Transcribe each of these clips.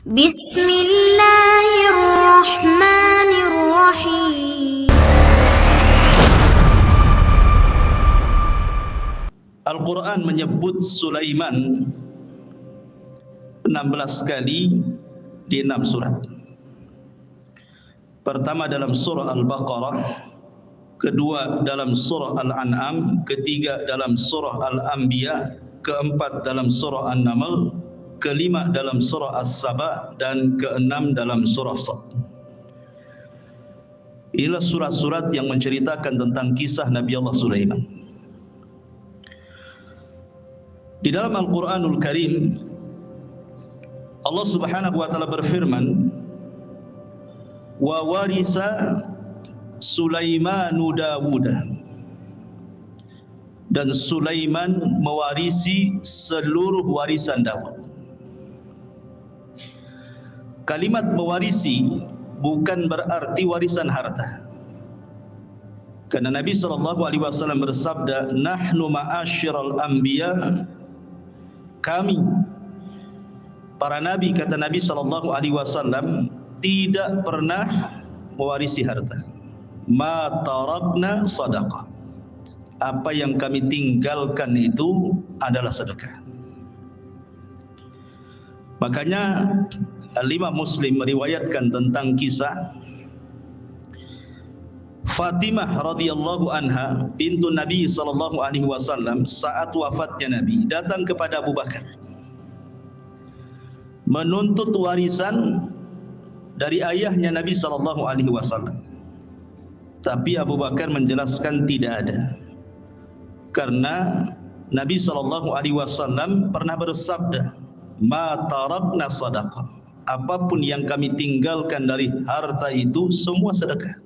Bismillahirrahmanirrahim. Al-Quran menyebut Sulaiman 16 kali di 6 surat. Pertama dalam surah Al-Baqarah, kedua dalam surah Al-An'am, ketiga dalam surah Al-Anbiya, keempat dalam surah An-Naml, kelima dalam surah As-Saba, dan keenam dalam surah Sad. Inilah surat-surat yang menceritakan tentang kisah Nabi Allah Sulaiman. Di dalam Al-Quranul Karim, Allah Subhanahu wa ta'ala berfirman, wa warisa Sulaimanu Dawuda, dan Sulaiman mewarisi seluruh warisan Daud. Kalimat mewarisi bukan berarti warisan harta, karena Nabi SAW bersabda, nahnu ma'asyiral anbiya, kami para nabi, kata Nabi SAW, tidak pernah mewarisi harta. Ma tarakna sadaqah, apa yang kami tinggalkan itu adalah sedekah. Makanya Al-Imam Muslim meriwayatkan tentang kisah Fatimah radhiyallahu anha bintu Nabi SAW saat wafatnya Nabi datang kepada Abu Bakar menuntut warisan dari ayahnya Nabi SAW. Tapi Abu Bakar menjelaskan tidak ada, karena Nabi SAW pernah bersabda, ma tarakna sadaqah, apapun yang kami tinggalkan dari harta itu semua sedekah.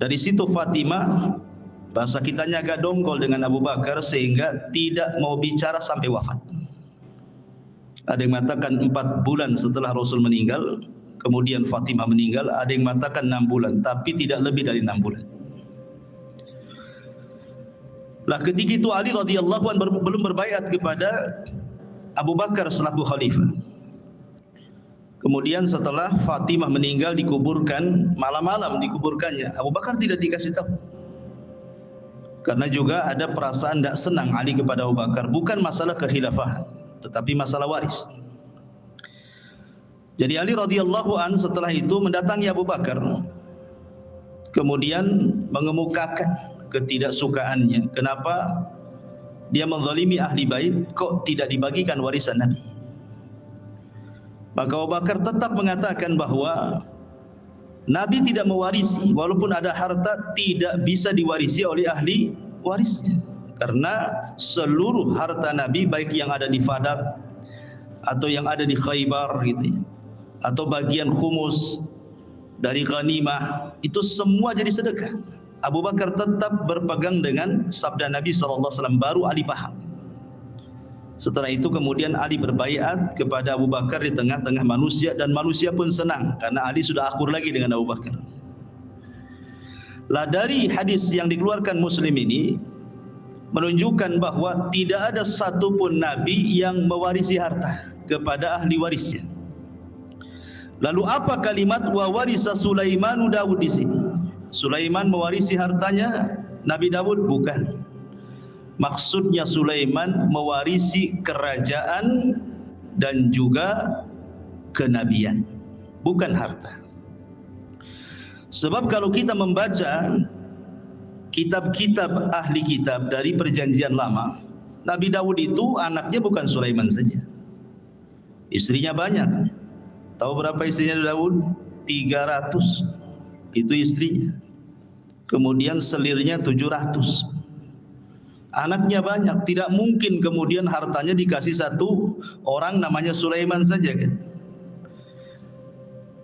Dari situ Fatimah, bahasa kitanya agak dongkol dengan Abu Bakar, sehingga tidak mau bicara sampai wafat. Ada yang mengatakan 4 bulan setelah Rasul meninggal, kemudian Fatimah meninggal. Ada yang mengatakan 6 bulan, tapi tidak lebih dari 6 bulan. Lah ketika itu Ali radhiyallahu anhu belum berbaiat kepada Abu Bakar selaku khalifah. Kemudian setelah Fatimah meninggal, dikuburkan, malam-malam dikuburkannya, Abu Bakar tidak dikasih tahu. Karena juga ada perasaan tidak senang Ali kepada Abu Bakar, bukan masalah kekhilafahan, tetapi masalah waris. Jadi Ali radhiyallahu anhu setelah itu mendatangi Abu Bakar, kemudian mengemukakan ketidaksukaannya. Kenapa dia menzalimi ahli bait, kok tidak dibagikan warisan Nabi? Maka Abu Bakar tetap mengatakan bahwa Nabi tidak mewarisi, walaupun ada harta tidak bisa diwarisi oleh ahli warisnya, karena seluruh harta Nabi, baik yang ada di Fadak atau yang ada di Khaybar gitu ya, atau bagian khumus dari ghanimah, itu semua jadi sedekah. Abu Bakar tetap berpegang dengan sabda Nabi SAW, baru Ali paham. Setelah itu kemudian Ali berbaiat kepada Abu Bakar di tengah-tengah manusia, dan manusia pun senang karena Ali sudah akur lagi dengan Abu Bakar. Lah dari hadis yang dikeluarkan Muslim ini menunjukkan bahwa tidak ada satupun Nabi yang mewarisi harta kepada ahli warisnya. Lalu apa kalimat wa warisa Sulaimanu Daud di sini? Sulaiman mewarisi hartanya Nabi Daud? Bukan. Maksudnya Sulaiman mewarisi kerajaan dan juga kenabian, bukan harta. Sebab kalau kita membaca kitab-kitab ahli kitab dari perjanjian lama, Nabi Daud itu anaknya bukan Sulaiman saja, istrinya banyak. Tahu berapa istrinya Daud? 300 itu istrinya. Kemudian selirnya 700. Anaknya banyak, tidak mungkin kemudian hartanya dikasih satu orang namanya Sulaiman saja kan.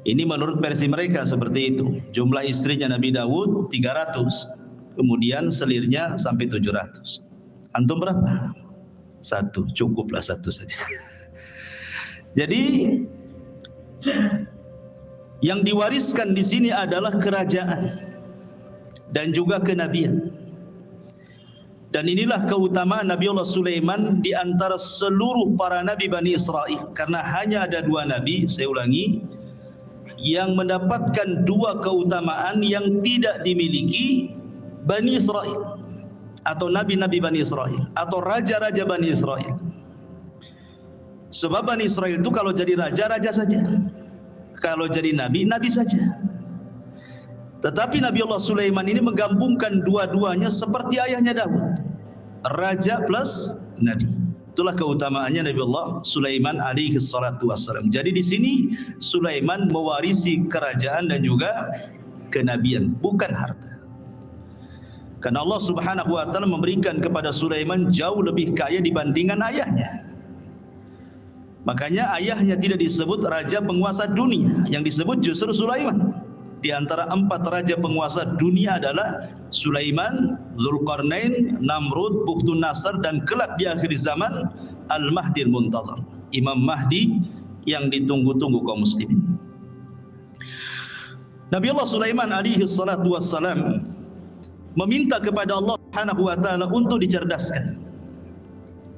Ini menurut versi mereka seperti itu. Jumlah istrinya Nabi Daud 300, kemudian selirnya sampai 700. Antum berapa? Satu, cukuplah satu saja. Jadi yang diwariskan di sini adalah kerajaan dan juga kenabian. Dan inilah keutamaan Nabi Allah Sulaiman di antara seluruh para nabi Bani Israel. Karena hanya ada 2 nabi, saya ulangi, yang mendapatkan 2 keutamaan yang tidak dimiliki Bani Israel, atau nabi-nabi Bani Israel, atau raja-raja Bani Israel. Sebab Bani Israel itu kalau jadi raja, raja saja. Kalau jadi nabi, nabi saja. Tetapi Nabi Allah Sulaiman ini menggabungkan dua-duanya seperti ayahnya Daud, raja plus nabi. Itulah keutamaannya Nabi Allah Sulaiman alaihi salatu wassalam. Jadi di sini Sulaiman mewarisi kerajaan dan juga kenabian, bukan harta. Karena Allah Subhanahu wa taala memberikan kepada Sulaiman jauh lebih kaya dibandingkan ayahnya. Makanya ayahnya tidak disebut raja penguasa dunia, yang disebut justru Sulaiman. Di antara 4 raja penguasa dunia adalah Sulaiman, Zulkarnain, Namrud, Bukhtun Nasr, dan kelak di akhir zaman Al-Mahdi Al-Muntadhar, Imam Mahdi yang ditunggu-tunggu kaum muslimin. Nabi Allah Sulaiman alaihi salatu wassalam meminta kepada Allah Subhanahu wa taala untuk dicerdaskan.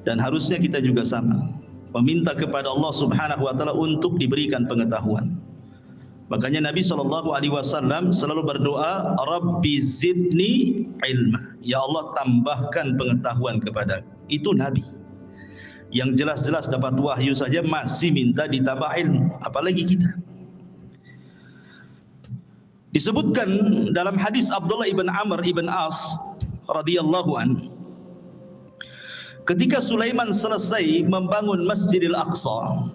Dan harusnya kita juga sama, meminta kepada Allah Subhanahu wa taala untuk diberikan pengetahuan. Makanya Nabi SAW selalu berdoa, Rabbi zidni ilma, ya Allah tambahkan pengetahuan kepada. Itu Nabi yang jelas-jelas dapat wahyu saja masih minta ditambah ilmu, apalagi kita. Disebutkan dalam hadis Abdullah ibn Amr ibn As radhiyallahu an, ketika Sulaiman selesai membangun Masjidil Aqsa,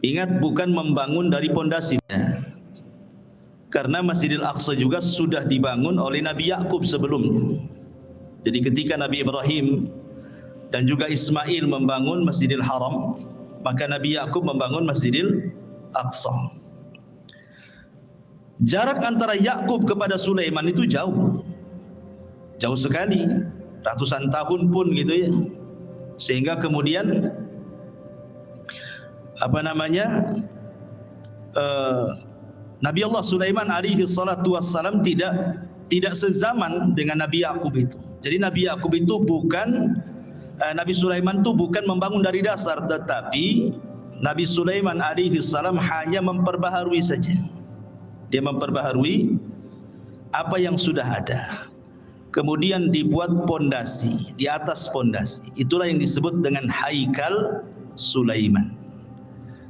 ingat, bukan membangun dari pondasinya, karena Masjidil Aqsa juga sudah dibangun oleh Nabi Yakub sebelumnya. Jadi ketika Nabi Ibrahim dan juga Ismail membangun Masjidil Haram, maka Nabi Yakub membangun Masjidil Aqsa. Jarak antara Yakub kepada Sulaiman itu jauh, jauh sekali, ratusan tahun pun gitu ya. Sehingga kemudian Nabi Allah Sulaiman alaihi salatu wassalam tidak sezaman dengan Nabi Yakub itu. Jadi Nabi Yakub itu bukan Nabi Sulaiman itu bukan membangun dari dasar, tetapi Nabi Sulaiman alaihi salam hanya memperbaharui saja. Dia memperbaharui apa yang sudah ada. Kemudian dibuat pondasi, di atas pondasi. Itulah yang disebut dengan Haikal Sulaiman,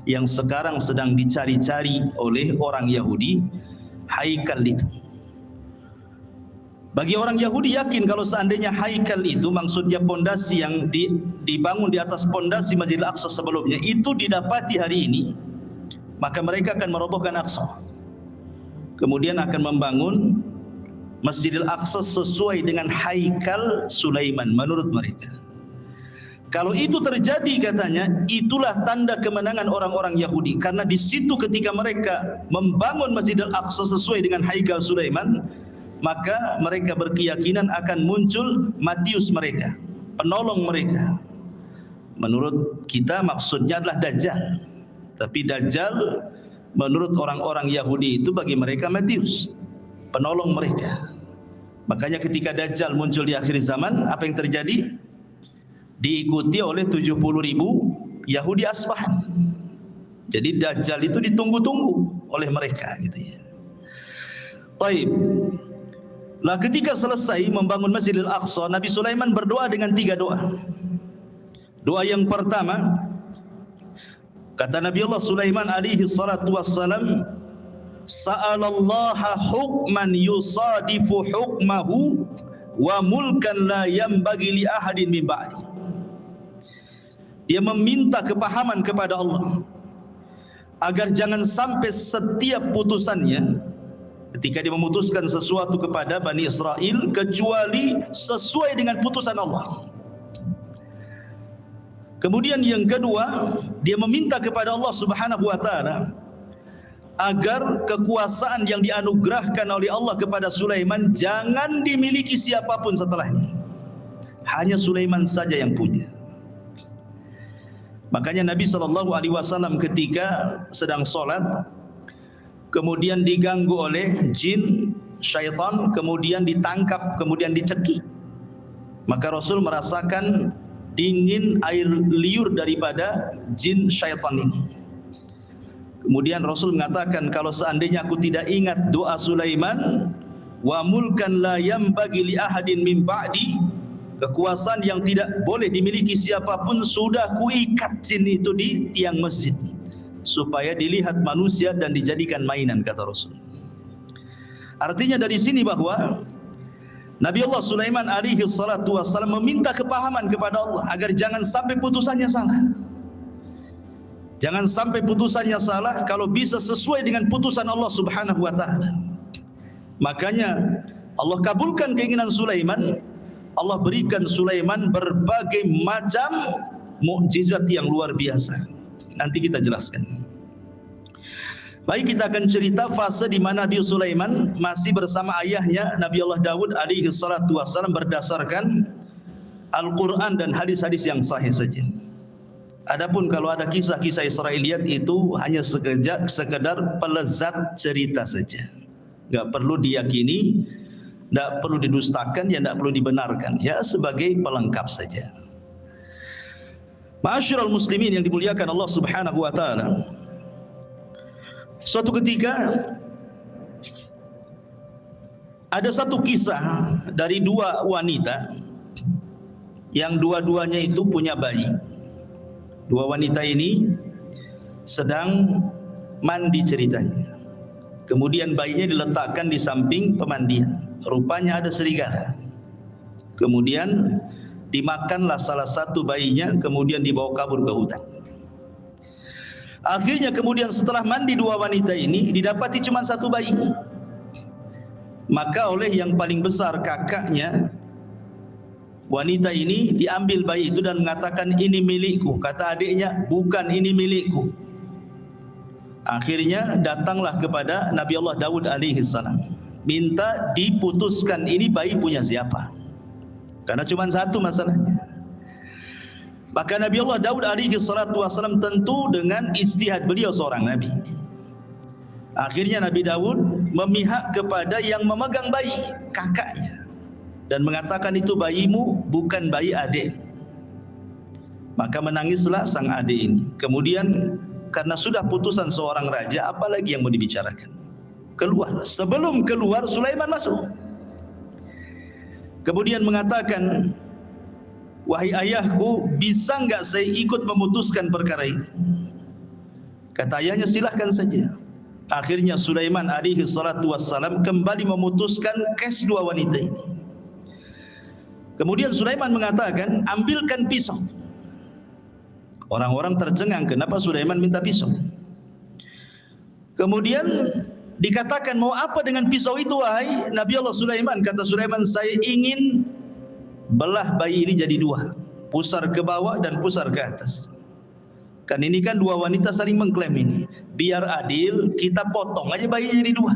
yang sekarang sedang dicari-cari oleh orang Yahudi, haikal itu. Bagi orang Yahudi yakin kalau seandainya haikal itu maksudnya pondasi yang dibangun di atas pondasi Masjidil Aqsa sebelumnya itu didapati hari ini, maka mereka akan merobohkan Aqsa. Kemudian akan membangun Masjidil Aqsa sesuai dengan haikal Sulaiman menurut mereka. Kalau itu terjadi, katanya, itulah tanda kemenangan orang-orang Yahudi. Karena di situ ketika mereka membangun Masjidil Aqsa sesuai dengan haikal Sulaiman, maka mereka berkeyakinan akan muncul Matius mereka, penolong mereka. Menurut kita maksudnya adalah Dajjal. Tapi Dajjal menurut orang-orang Yahudi itu bagi mereka Matius, penolong mereka. Makanya ketika Dajjal muncul di akhir zaman, apa yang terjadi? Diikuti oleh 70.000 Yahudi Asfahan. Jadi Dajjal itu ditunggu-tunggu oleh mereka gitu ya. Taib. Lah ketika selesai membangun Masjidil Aqsa, Nabi Sulaiman berdoa dengan 3 doa. Doa yang pertama, kata Nabi Allah Sulaiman alaihi salatu wassalam, sa'alallaha hukman yusadifu hukmahu wa mulkan la yanbaghi li ahadin min ba'di. Dia meminta kepahaman kepada Allah agar jangan sampai setiap putusannya ketika dia memutuskan sesuatu kepada Bani Israel kecuali sesuai dengan putusan Allah. Kemudian yang kedua, dia meminta kepada Allah Subhanahu wa taala agar kekuasaan yang dianugerahkan oleh Allah kepada Sulaiman jangan dimiliki siapapun setelahnya. Hanya Sulaiman saja yang punya. Makanya Nabi SAW ketika sedang sholat, kemudian diganggu oleh jin, syaitan, kemudian ditangkap, kemudian dicekik. Maka Rasul merasakan dingin air liur daripada jin syaitan ini. Kemudian Rasul mengatakan, kalau seandainya aku tidak ingat doa Sulaiman, wa mulkan la yambagi li ahadin min ba'di, kekuasaan yang tidak boleh dimiliki siapapun, sudah kuikat jin itu di tiang masjid supaya dilihat manusia dan dijadikan mainan, kata Rasul. Artinya dari sini bahwa Nabi Allah Sulaiman alaihi salatu wassalam meminta kepahaman kepada Allah agar jangan sampai putusannya salah. Jangan sampai putusannya salah, kalau bisa sesuai dengan putusan Allah Subhanahu wa taala. Makanya Allah kabulkan keinginan Sulaiman. Allah berikan Sulaiman berbagai macam mukjizat yang luar biasa. Nanti kita jelaskan. Baik, kita akan cerita fase di mana Nabi Sulaiman masih bersama ayahnya Nabi Allah Daud alaihi salatu wassalam berdasarkan Al-Quran dan hadis-hadis yang sahih saja. Adapun kalau ada kisah-kisah Israiliyat itu hanya sekedar pelezat cerita saja. Enggak perlu diyakini, enggak perlu didustakan, ya enggak perlu dibenarkan, ya sebagai pelengkap saja. Ma'asyiral muslimin yang dimuliakan Allah Subhanahu wa taala. Suatu ketika ada satu kisah dari dua wanita yang dua-duanya itu punya bayi. Dua wanita ini sedang mandi ceritanya. Kemudian bayinya diletakkan di samping pemandian. Rupanya ada serigala. Kemudian dimakanlah salah satu bayinya, kemudian dibawa kabur ke hutan. Akhirnya kemudian setelah mandi dua wanita ini, didapati cuma satu bayi. Maka oleh yang paling besar kakaknya wanita ini, diambil bayi itu dan mengatakan, ini milikku. Kata adiknya, bukan, ini milikku. Akhirnya datanglah kepada Nabi Allah Daud alaihi salam, minta diputuskan ini bayi punya siapa, karena cuma satu masalahnya. Maka Nabi Allah Daud alaihi salatu wasallam tentu dengan ijtihad, beliau seorang nabi. Akhirnya Nabi Daud memihak kepada yang memegang bayi, kakaknya, dan mengatakan, itu bayimu, bukan bayi adik. Maka menangislah sang adik ini. Kemudian karena sudah putusan seorang raja, apalagi yang mau dibicarakan? Keluar. Sebelum keluar, Sulaiman masuk. Kemudian mengatakan, wahai ayahku, bisa enggak saya ikut memutuskan perkara ini? Kata ayahnya, silahkan saja. Akhirnya Sulaiman alaihi salatu wassalam kembali memutuskan kes dua wanita ini. Kemudian Sulaiman mengatakan, ambilkan pisau. Orang-orang tercengang, kenapa Sulaiman minta pisau? Kemudian dikatakan, mau apa dengan pisau itu wahai Nabi Allah Sulaiman? Kata Sulaiman, saya ingin belah bayi ini jadi dua, pusar ke bawah dan pusar ke atas. Kan ini kan dua wanita saling mengklaim ini. Biar adil, kita potong aja bayi jadi dua.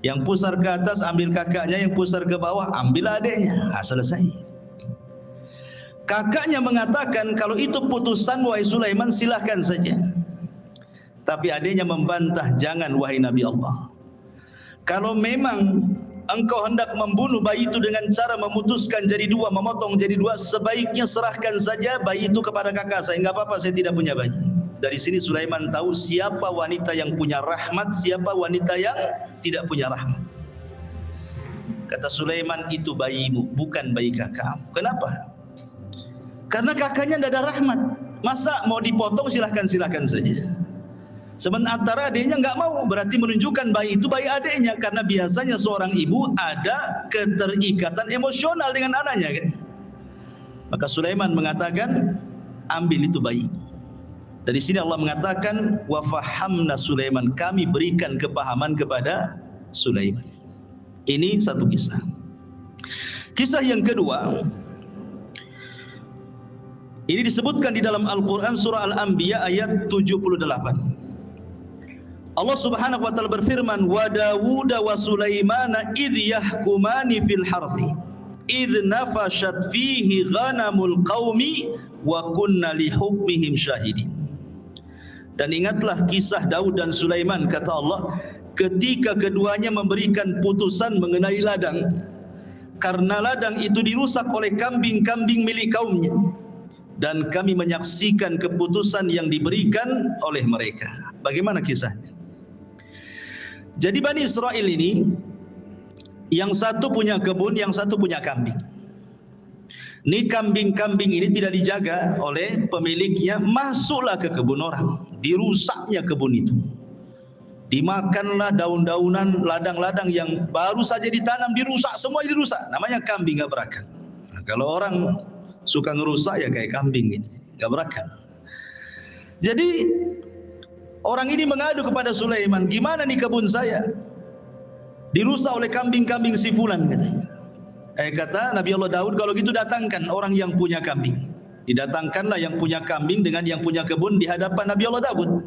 Yang pusar ke atas ambil kakaknya, yang pusar ke bawah ambil adiknya. Nah, selesai. Kakaknya mengatakan, kalau itu putusan wahai Sulaiman, silahkan saja. Tapi adiknya membantah, jangan wahai Nabi Allah. Kalau memang engkau hendak membunuh bayi itu dengan cara memutuskan jadi dua, memotong jadi dua, sebaiknya serahkan saja bayi itu kepada kakak saya. Enggak apa-apa, saya tidak punya bayi. Dari sini Sulaiman tahu siapa wanita yang punya rahmat, siapa wanita yang tidak punya rahmat. Kata Sulaiman, itu bayimu, bukan bayi kakakmu. Kenapa? Karena kakaknya tidak ada rahmat. Masa mau dipotong, silahkan saja. Sementara adiknya enggak mau, berarti menunjukkan bayi itu bayi adiknya. Karena biasanya seorang ibu ada keterikatan emosional dengan anaknya, kan? Maka Sulaiman mengatakan, ambil itu bayi. Dari sini Allah mengatakan, wa fahamna Sulaiman, kami berikan kepahaman kepada Sulaiman. Ini satu kisah. Kisah yang kedua, ini disebutkan di dalam Al-Quran surah Al-Anbiya ayat 78. Allah Subhanahu wa taala berfirman, wa Dawud wa Sulaimana idh yahkumani fil harthi idh nafashat fihi ghanamul qaumi wa kunna li hukmihim syahidin. Dan ingatlah kisah Daud dan Sulaiman, kata Allah, ketika keduanya memberikan putusan mengenai ladang. karena ladang itu dirusak oleh kambing-kambing milik kaumnya, dan kami menyaksikan keputusan yang diberikan oleh mereka. Bagaimana kisahnya? Jadi Bani Israel ini, yang satu punya kebun, yang satu punya kambing. Ini kambing-kambing ini tidak dijaga oleh pemiliknya, masuklah ke kebun orang, dirusaknya kebun itu. Dimakanlah daun-daunan, ladang-ladang yang baru saja ditanam, dirusak, semua dirusak. Namanya kambing gak berakal. Nah, kalau orang suka ngerusak ya kayak kambing ini, gak berakal. Jadi orang ini mengadu kepada Sulaiman, gimana nih kebun saya dirusak oleh kambing-kambing si fulan, katanya. Kata Nabi Allah Daud, kalau gitu datangkan orang yang punya kambing. Didatangkanlah yang punya kambing dengan yang punya kebun di hadapan Nabi Allah Daud.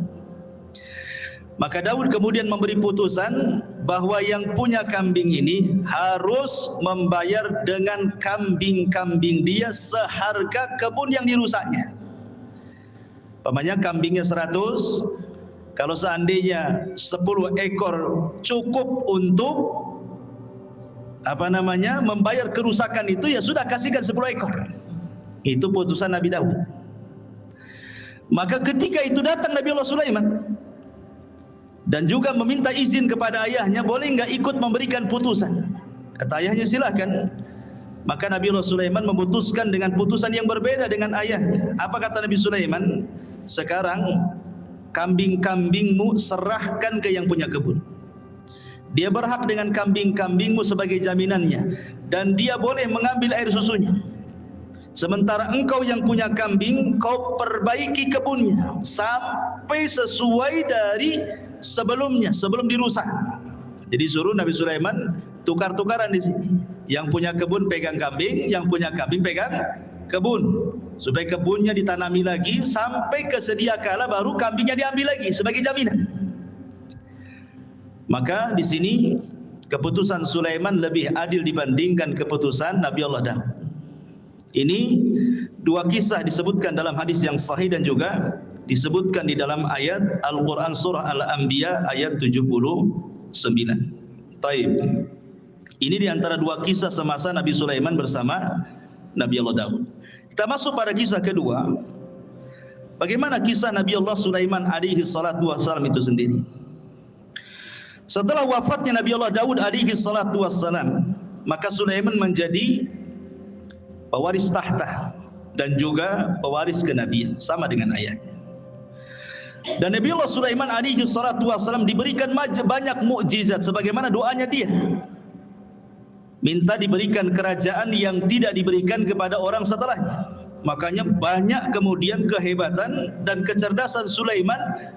Maka Daud kemudian memberi putusan bahwa yang punya kambing ini harus membayar dengan kambing-kambing dia seharga kebun yang dirusaknya. Pamannya kambingnya 100, kalau seandainya 10 ekor cukup untuk membayar kerusakan itu, ya sudah, kasihkan 10 ekor. Itu putusan Nabi Daud. Maka ketika itu datang Nabi Allah Sulaiman dan juga meminta izin kepada ayahnya, boleh enggak ikut memberikan putusan? Kata ayahnya, silakan. Maka Nabi Allah Sulaiman memutuskan dengan putusan yang berbeda dengan ayahnya. Apa kata Nabi Sulaiman? Sekarang kambing-kambingmu serahkan ke yang punya kebun. Dia berhak dengan kambing-kambingmu sebagai jaminannya, dan dia boleh mengambil air susunya. Sementara engkau yang punya kambing, kau perbaiki kebunnya sampai sesuai dari sebelumnya, sebelum dirusak. Jadi suruh Nabi Sulaiman tukar-tukaran di sini. Yang punya kebun pegang kambing, yang punya kambing pegang kebun, supaya kebunnya ditanami lagi sampai kesedia kala baru kambingnya diambil lagi sebagai jaminan. Maka di sini keputusan Sulaiman lebih adil dibandingkan keputusan Nabi Allah Daud. Ini dua kisah disebutkan dalam hadis yang sahih dan juga disebutkan di dalam ayat Al-Quran surah Al-Anbiya ayat 79. Taib. Ini diantara dua kisah semasa Nabi Sulaiman bersama Nabi Allah Daud. Kita masuk pada kisah kedua. Bagaimana kisah Nabi Allah Sulaiman alaihi salatu wassalam itu sendiri. Setelah wafatnya Nabi Allah Daud alaihi salatu wassalam, maka Sulaiman menjadi pewaris tahta dan juga pewaris kenabian, sama dengan ayahnya. Dan Nabi Allah Sulaiman alaihi salatu wassalam diberikan banyak mukjizat sebagaimana doanya dia. Minta diberikan kerajaan yang tidak diberikan kepada orang setelahnya. Makanya banyak kemudian kehebatan dan kecerdasan Sulaiman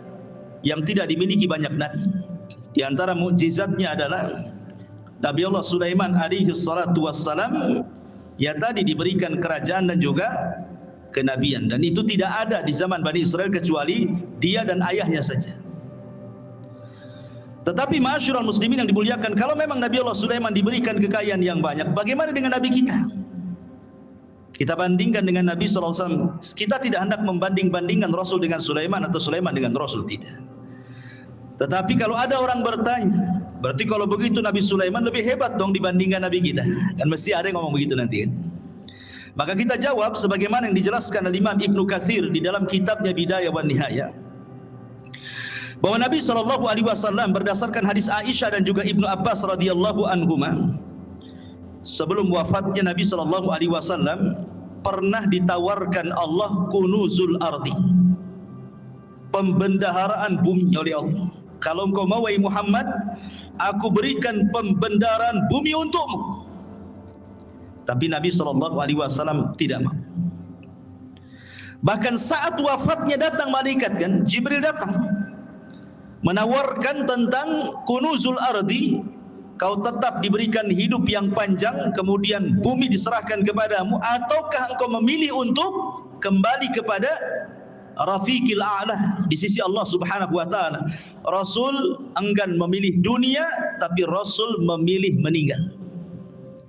yang tidak dimiliki banyak nabi. Di antara mukjizatnya adalah Nabi Allah Sulaiman alaihi salatu wassalam ya tadi diberikan kerajaan dan juga kenabian, dan itu tidak ada di zaman Bani Israel kecuali dia dan ayahnya saja. Tetapi ma'asyiral muslimin yang dimuliakan, kalau memang Nabi Allah Sulaiman diberikan kekayaan yang banyak, bagaimana dengan Nabi kita? Kita bandingkan dengan Nabi SAW. Kita tidak hendak membanding-bandingkan Rasul dengan Sulaiman atau Sulaiman dengan Rasul, tidak. Tetapi kalau ada orang bertanya, berarti kalau begitu Nabi Sulaiman lebih hebat dong dibandingkan Nabi kita. Kan mesti ada yang ngomong begitu nanti kan. Maka kita jawab sebagaimana yang dijelaskan oleh Imam Ibnu Katsir di dalam kitabnya Bidayah wan Nihayah, bahwa Nabi SAW berdasarkan hadis Aisyah dan juga Ibnu Abbas radhiyallahu anhuma, sebelum wafatnya Nabi SAW pernah ditawarkan Allah kunuzul ardi, pembendaharaan bumi oleh Allah. Kalau engkau mau wahai Muhammad, aku berikan pembendaharaan bumi untukmu. Tapi Nabi SAW tidak mau. Bahkan saat wafatnya datang malaikat, kan Jibril datang menawarkan tentang kunuzul ardi, kau tetap diberikan hidup yang panjang, kemudian bumi diserahkan kepadamu, ataukah engkau memilih untuk kembali kepada Rafiqil A'la di sisi Allah Subhanahu wa taala. Rasul enggan memilih dunia, tapi Rasul memilih meninggal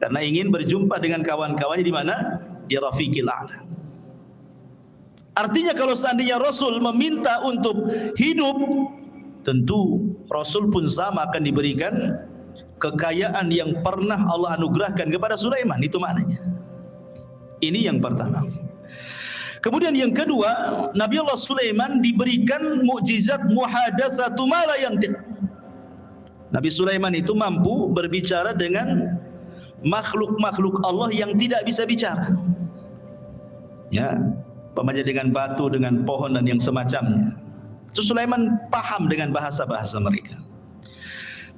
karena ingin berjumpa dengan kawan-kawannya di mana? Di Rafiqil A'la. Artinya kalau seandainya Rasul meminta untuk hidup, tentu Rasul pun sama akan diberikan kekayaan yang pernah Allah anugerahkan kepada Sulaiman. Itu maknanya. Ini yang pertama. Kemudian yang kedua, Nabi Allah Sulaiman diberikan mukjizat muhadatsatu ma la yantiq. Nabi Sulaiman itu mampu berbicara dengan makhluk-makhluk Allah yang tidak bisa bicara. Ya, umpamanya dengan batu, dengan pohon dan yang semacamnya. Itu Sulaiman paham dengan bahasa-bahasa mereka.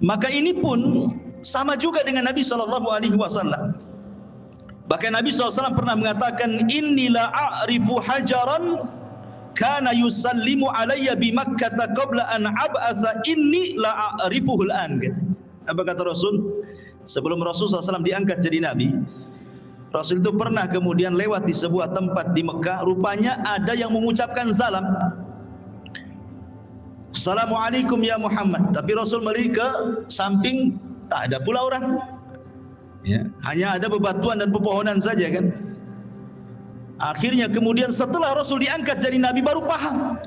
Maka ini pun sama juga dengan Nabi SAW. Bahkan Nabi SAW pernah mengatakan, inni la a'rifu hajaran kana yusallimu alayya bi Makkah qabla an ab'atha inni la a'rifuhu al-an. Apa kata Rasul? Sebelum Rasul SAW diangkat jadi Nabi, Rasul itu pernah kemudian lewat di sebuah tempat di Mekah. Rupanya ada yang mengucapkan salam, Assalamualaikum ya Muhammad. Tapi Rasul melihat ke samping, tak ada pula orang. Ya, hanya ada bebatuan dan pepohonan saja kan. Akhirnya kemudian setelah Rasul diangkat jadi Nabi baru paham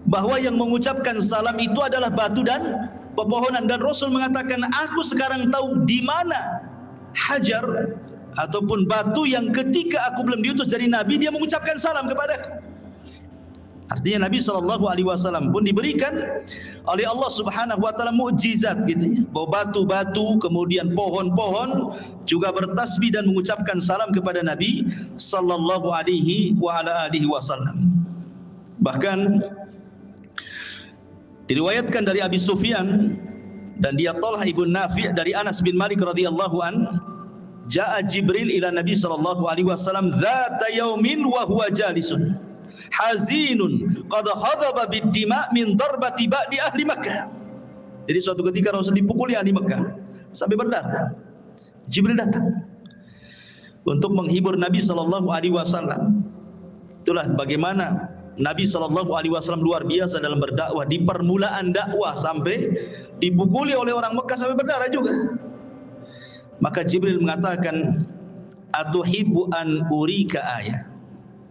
bahwa yang mengucapkan salam itu adalah batu dan pepohonan. Dan Rasul mengatakan, aku sekarang tahu di mana hajar ataupun batu yang ketika aku belum diutus jadi Nabi dia mengucapkan salam kepadaku. Artinya Nabi SAW pun diberikan oleh Allah Subhanahu Wa Taala mukjizat gitu ya, bahwa batu-batu kemudian pohon-pohon juga bertasbih dan mengucapkan salam kepada Nabi Sallallahu Alaihi Wasallam. Bahkan diriwayatkan dari Abi Sufyan dan dia Talha ibn Nafi' dari Anas bin Malik radhiyallahu an, jaa Jibril ila Nabi sallallahu alaihi wasallam dzata yaumin wa huwa jalisun hazinun qad hadaba bid-dima min darbati ba'di ahli Makkah. Jadi suatu ketika Rasul dipukuli ahli Makkah sampai berdarah. Jibril datang untuk menghibur Nabi sallallahu alaihi wasallam. Itulah bagaimana Nabi SAW luar biasa dalam berdakwah. Di permulaan dakwah sampai dipukuli oleh orang Mekah sampai berdarah juga. Maka Jibril mengatakan, atuhibbu an urika ayah.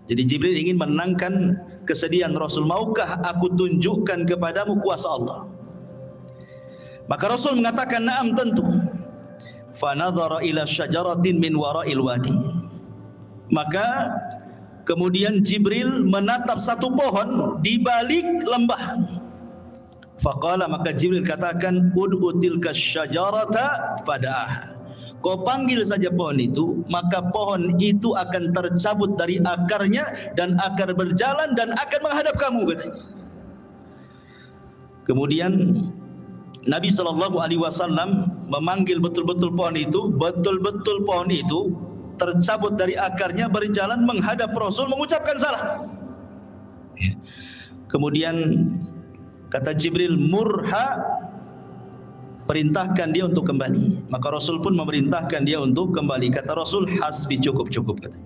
Jadi Jibril ingin menenangkan kesedihan Rasul. Maukah aku tunjukkan kepadamu kuasa Allah? Maka Rasul mengatakan, na'am tentu. Fanadhara ila syajaratin min wara'il wadi. Maka kemudian Jibril menatap satu pohon di balik lembah. Faqala, maka Jibril katakan, ud'u tilka syajarata fada'aha. Kau panggil saja pohon itu, maka pohon itu akan tercabut dari akarnya dan akan berjalan dan akan menghadap kamu, katanya. Kemudian Nabi SAW memanggil betul-betul pohon itu, betul-betul pohon itu tercabut dari akarnya, berjalan menghadap Rasul, mengucapkan salam. Kemudian kata Jibril, murha, perintahkan dia untuk kembali. Maka Rasul pun memerintahkan dia untuk kembali. Kata Rasul, hasbi, cukup, katanya.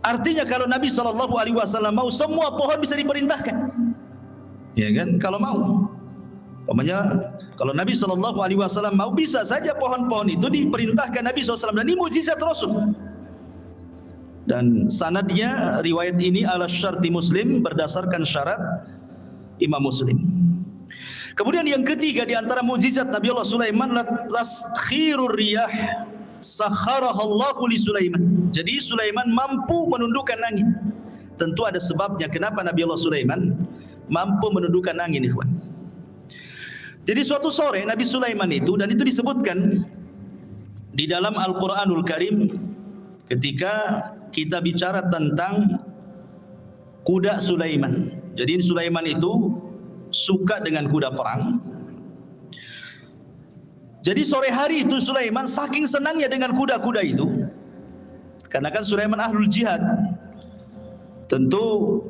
Artinya kalau Nabi SAW mau, semua pohon bisa diperintahkan, ya kan? Kalau mau, umpamanya kalau Nabi SAW mau, bisa saja pohon-pohon itu diperintahkan Nabi SAW. Dan ini mukjizat Rasul. Dan sanadnya riwayat ini ala syarti Muslim, berdasarkan syarat Imam Muslim. Kemudian yang ketiga di antara mukjizat Nabi Allah Sulaiman, taskhirur riyah sakharahallahu li Sulaiman. Jadi Sulaiman mampu menundukkan angin. Tentu ada sebabnya kenapa Nabi Allah Sulaiman mampu menundukkan angin, ikhwan. Jadi suatu sore Nabi Sulaiman itu, dan itu disebutkan di dalam Al-Quranul Karim ketika kita bicara tentang kuda Sulaiman. Jadi Sulaiman itu suka dengan kuda perang. Jadi sore hari itu Sulaiman saking senangnya dengan kuda-kuda itu, karena kan Sulaiman ahlul jihad. Tentu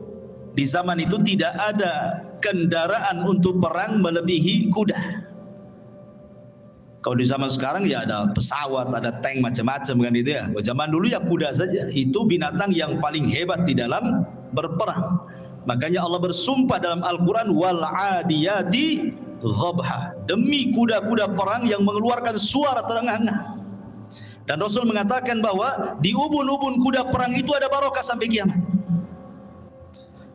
di zaman itu tidak ada kendaraan untuk perang melebihi kuda. Kalau di zaman sekarang ya ada pesawat, ada tank, macam-macam kan itu ya. Zaman dulu ya kuda saja. Itu binatang yang paling hebat di dalam berperang. Makanya Allah bersumpah dalam Al-Quran, wal adiyati ghabha, demi kuda-kuda perang yang mengeluarkan suara terengah-engah. Dan Rasul mengatakan bahwa di ubun-ubun kuda perang itu ada barokah sampai kiamat.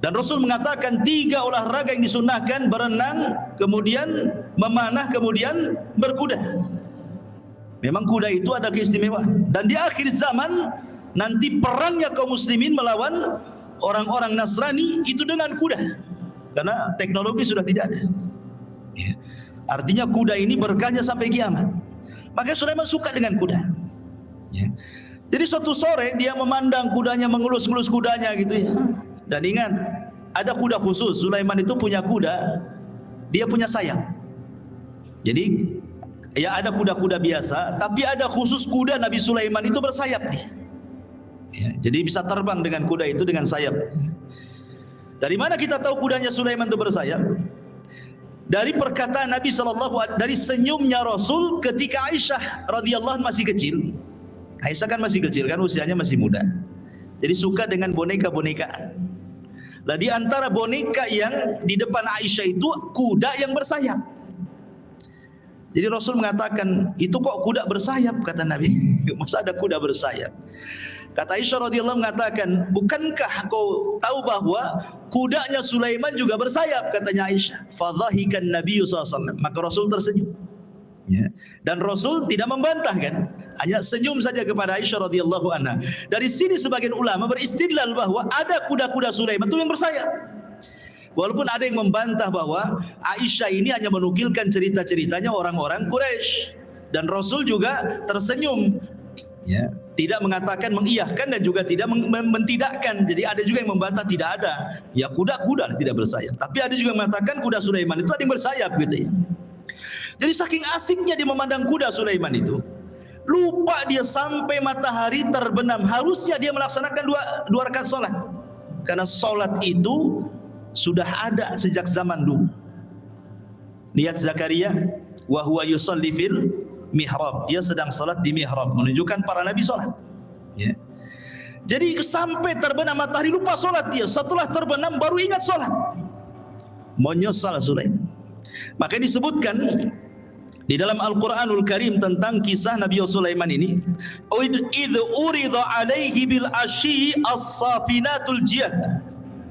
Dan Rasul mengatakan 3 olahraga yang disunnahkan: berenang, kemudian memanah, kemudian berkuda. Memang kuda itu ada keistimewaan. Dan di akhir zaman nanti perangnya kaum muslimin melawan orang-orang Nasrani itu dengan kuda, karena teknologi sudah tidak ada. Ya. Artinya kuda ini berkahnya sampai kiamat. Maka Sulaiman suka dengan kuda. Ya. Jadi suatu sore dia memandang kudanya, mengelus-ngelus kudanya gitu ya. Dan ingat, ada kuda khusus. Sulaiman itu punya kuda, dia punya sayap. Jadi ya ada kuda-kuda biasa, tapi ada khusus kuda Nabi Sulaiman itu bersayap dia. Ya, jadi bisa terbang dengan kuda itu dengan sayap. Dari mana kita tahu kudanya Sulaiman itu bersayap? Dari perkataan Nabi SAW, dari senyumnya Rasul ketika Aisyah radhiyallahu anha masih kecil. Aisyah kan masih kecil kan, usianya masih muda. Jadi suka dengan boneka-bonekaan. Nah, di antara boneka yang di depan Aisyah itu kuda yang bersayap. Jadi Rasul mengatakan, itu kok kuda bersayap, kata Nabi. Masa ada kuda bersayap? Kata Aisyah radhiyallahu mengatakan, bukankah kau tahu bahwa kudanya Sulaiman juga bersayap? Katanya Aisyah. Fadhahikan Nabi SAW. Maka Rasul tersenyum. Ya. Dan Rasul tidak membantah kan, hanya senyum saja kepada Aisyah radhiyallahu anha. Dari sini sebagian ulama beristidlal bahwa ada kuda-kuda Sulaiman itu yang bersayap. Walaupun ada yang membantah bahwa Aisyah ini hanya menukilkan cerita-ceritanya orang-orang Quraisy, dan Rasul juga tersenyum, ya, tidak mengatakan mengiyahkan dan juga tidak mentidakkan. Jadi ada juga yang membantah tidak ada, ya kuda-kuda tidak bersayap. Tapi ada juga yang mengatakan kuda Sulaiman itu ada yang bersayap gitu ya. Jadi saking asiknya dia memandang kuda Sulaiman itu, lupa dia sampai matahari terbenam. Harusnya dia melaksanakan dua rakaat salat, karena salat itu sudah ada sejak zaman dulu. Lihat Zakaria, wa huwa yusalli fil mihrab, dia sedang salat di mihrab, menunjukkan para nabi salat. Ya. Jadi sampai terbenam matahari lupa salat dia. Setelah terbenam baru ingat salat. Menyesal Sulaiman. Maka disebutkan di dalam Al-Quranul Karim tentang kisah Nabi Sulaiman ini, idh urida alaihi bil asyi as-safinatul jiyad.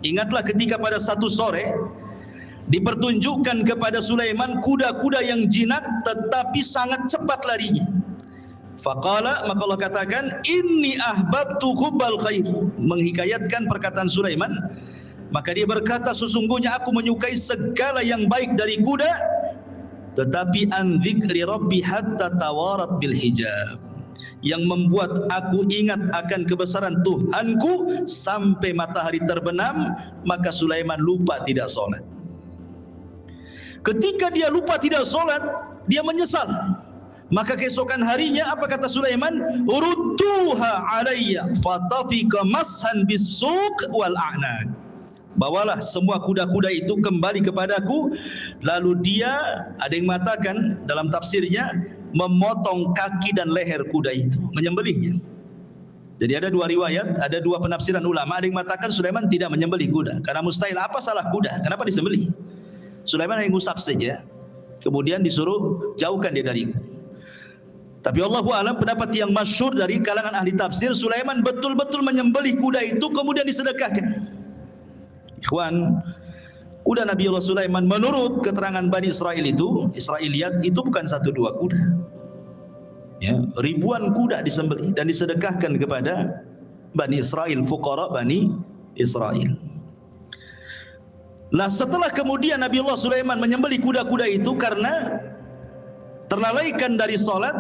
Ingatlah ketika pada satu sore dipertunjukkan kepada Sulaiman kuda-kuda yang jinak tetapi sangat cepat larinya. Faqala, maka Allah katakan, inni ahbabtu hubbal khair, menghikayatkan perkataan Sulaiman. Maka dia berkata, sesungguhnya aku menyukai segala yang baik dari kuda, tetapi an dzikri rabbi hatta tawarat bil hijab, yang membuat aku ingat akan kebesaran Tuhanku sampai matahari terbenam. Maka Sulaiman lupa tidak solat. Ketika dia lupa tidak solat, dia menyesal. Maka keesokan harinya apa kata Sulaiman? Urudduha alayya fatafika mashan bisuq wal a'naq. Bawalah semua kuda-kuda itu kembali kepadaku. Lalu dia, ada yang mengatakan dalam tafsirnya, memotong kaki dan leher kuda itu, menyembelihnya. Jadi ada dua riwayat, ada dua penafsiran ulama. Ada yang mengatakan Sulaiman tidak menyembelih kuda, karena mustahil, apa salah kuda, kenapa disembelih? Sulaiman hanya ngusap saja, kemudian disuruh jauhkan dia dariku. Tapi Allahu a'lam, pendapat yang masyhur dari kalangan ahli tafsir, Sulaiman betul-betul menyembelih kuda itu kemudian disedekahkan. Ikhwan, kuda Nabi Allah Sulaiman menurut keterangan Bani Israel itu, Israiliyat itu bukan 1-2 kuda. Ya, ribuan kuda disembelih dan disedekahkan kepada Bani Israel, fuqara Bani Israel. Nah, setelah kemudian Nabi Allah Sulaiman menyembelih kuda-kuda itu karena terlalaikan dari salat,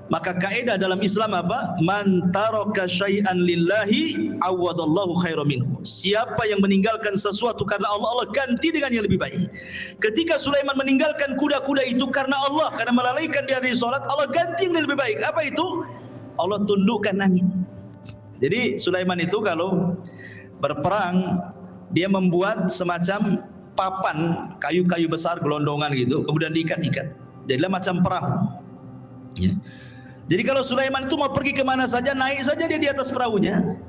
maka kaidah dalam Islam apa? Man taraka syai'an lillahi awadallahu khairan minhu. Siapa yang meninggalkan sesuatu karena Allah, Allah ganti dengan yang lebih baik. Ketika Sulaiman meninggalkan kuda-kuda itu karena Allah, karena melalaikan dia dari salat, Allah ganti yang lebih baik. Apa itu? Allah tundukkan angin. Jadi Sulaiman itu kalau berperang, dia membuat semacam papan kayu-kayu besar gelondongan gitu, kemudian diikat-ikat. Jadilah macam perahu. Ya. Jadi kalau Sulaiman itu mau pergi kemana saja, naik saja dia di atas perahunya.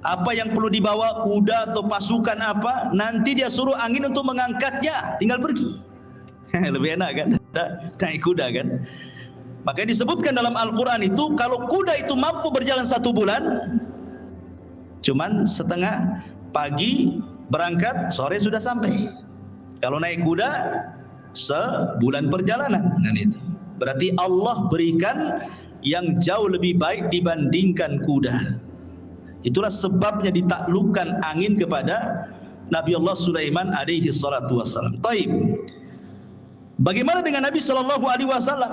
Apa yang perlu dibawa, kuda atau pasukan apa, nanti dia suruh angin untuk mengangkatnya, tinggal pergi. Lebih enak kan, naik kuda kan. Makanya disebutkan dalam Al-Quran itu, kalau kuda itu mampu berjalan 1 bulan, cuman setengah pagi, berangkat, sore sudah sampai. Kalau naik kuda, sebulan perjalanan. Dan itu berarti Allah berikan yang jauh lebih baik dibandingkan kuda. Itulah sebabnya ditaklukkan angin kepada Nabi Allah Sulaiman alaihi salatu wassalam. Taib. Bagaimana dengan Nabi sallallahu alaihi wasallam?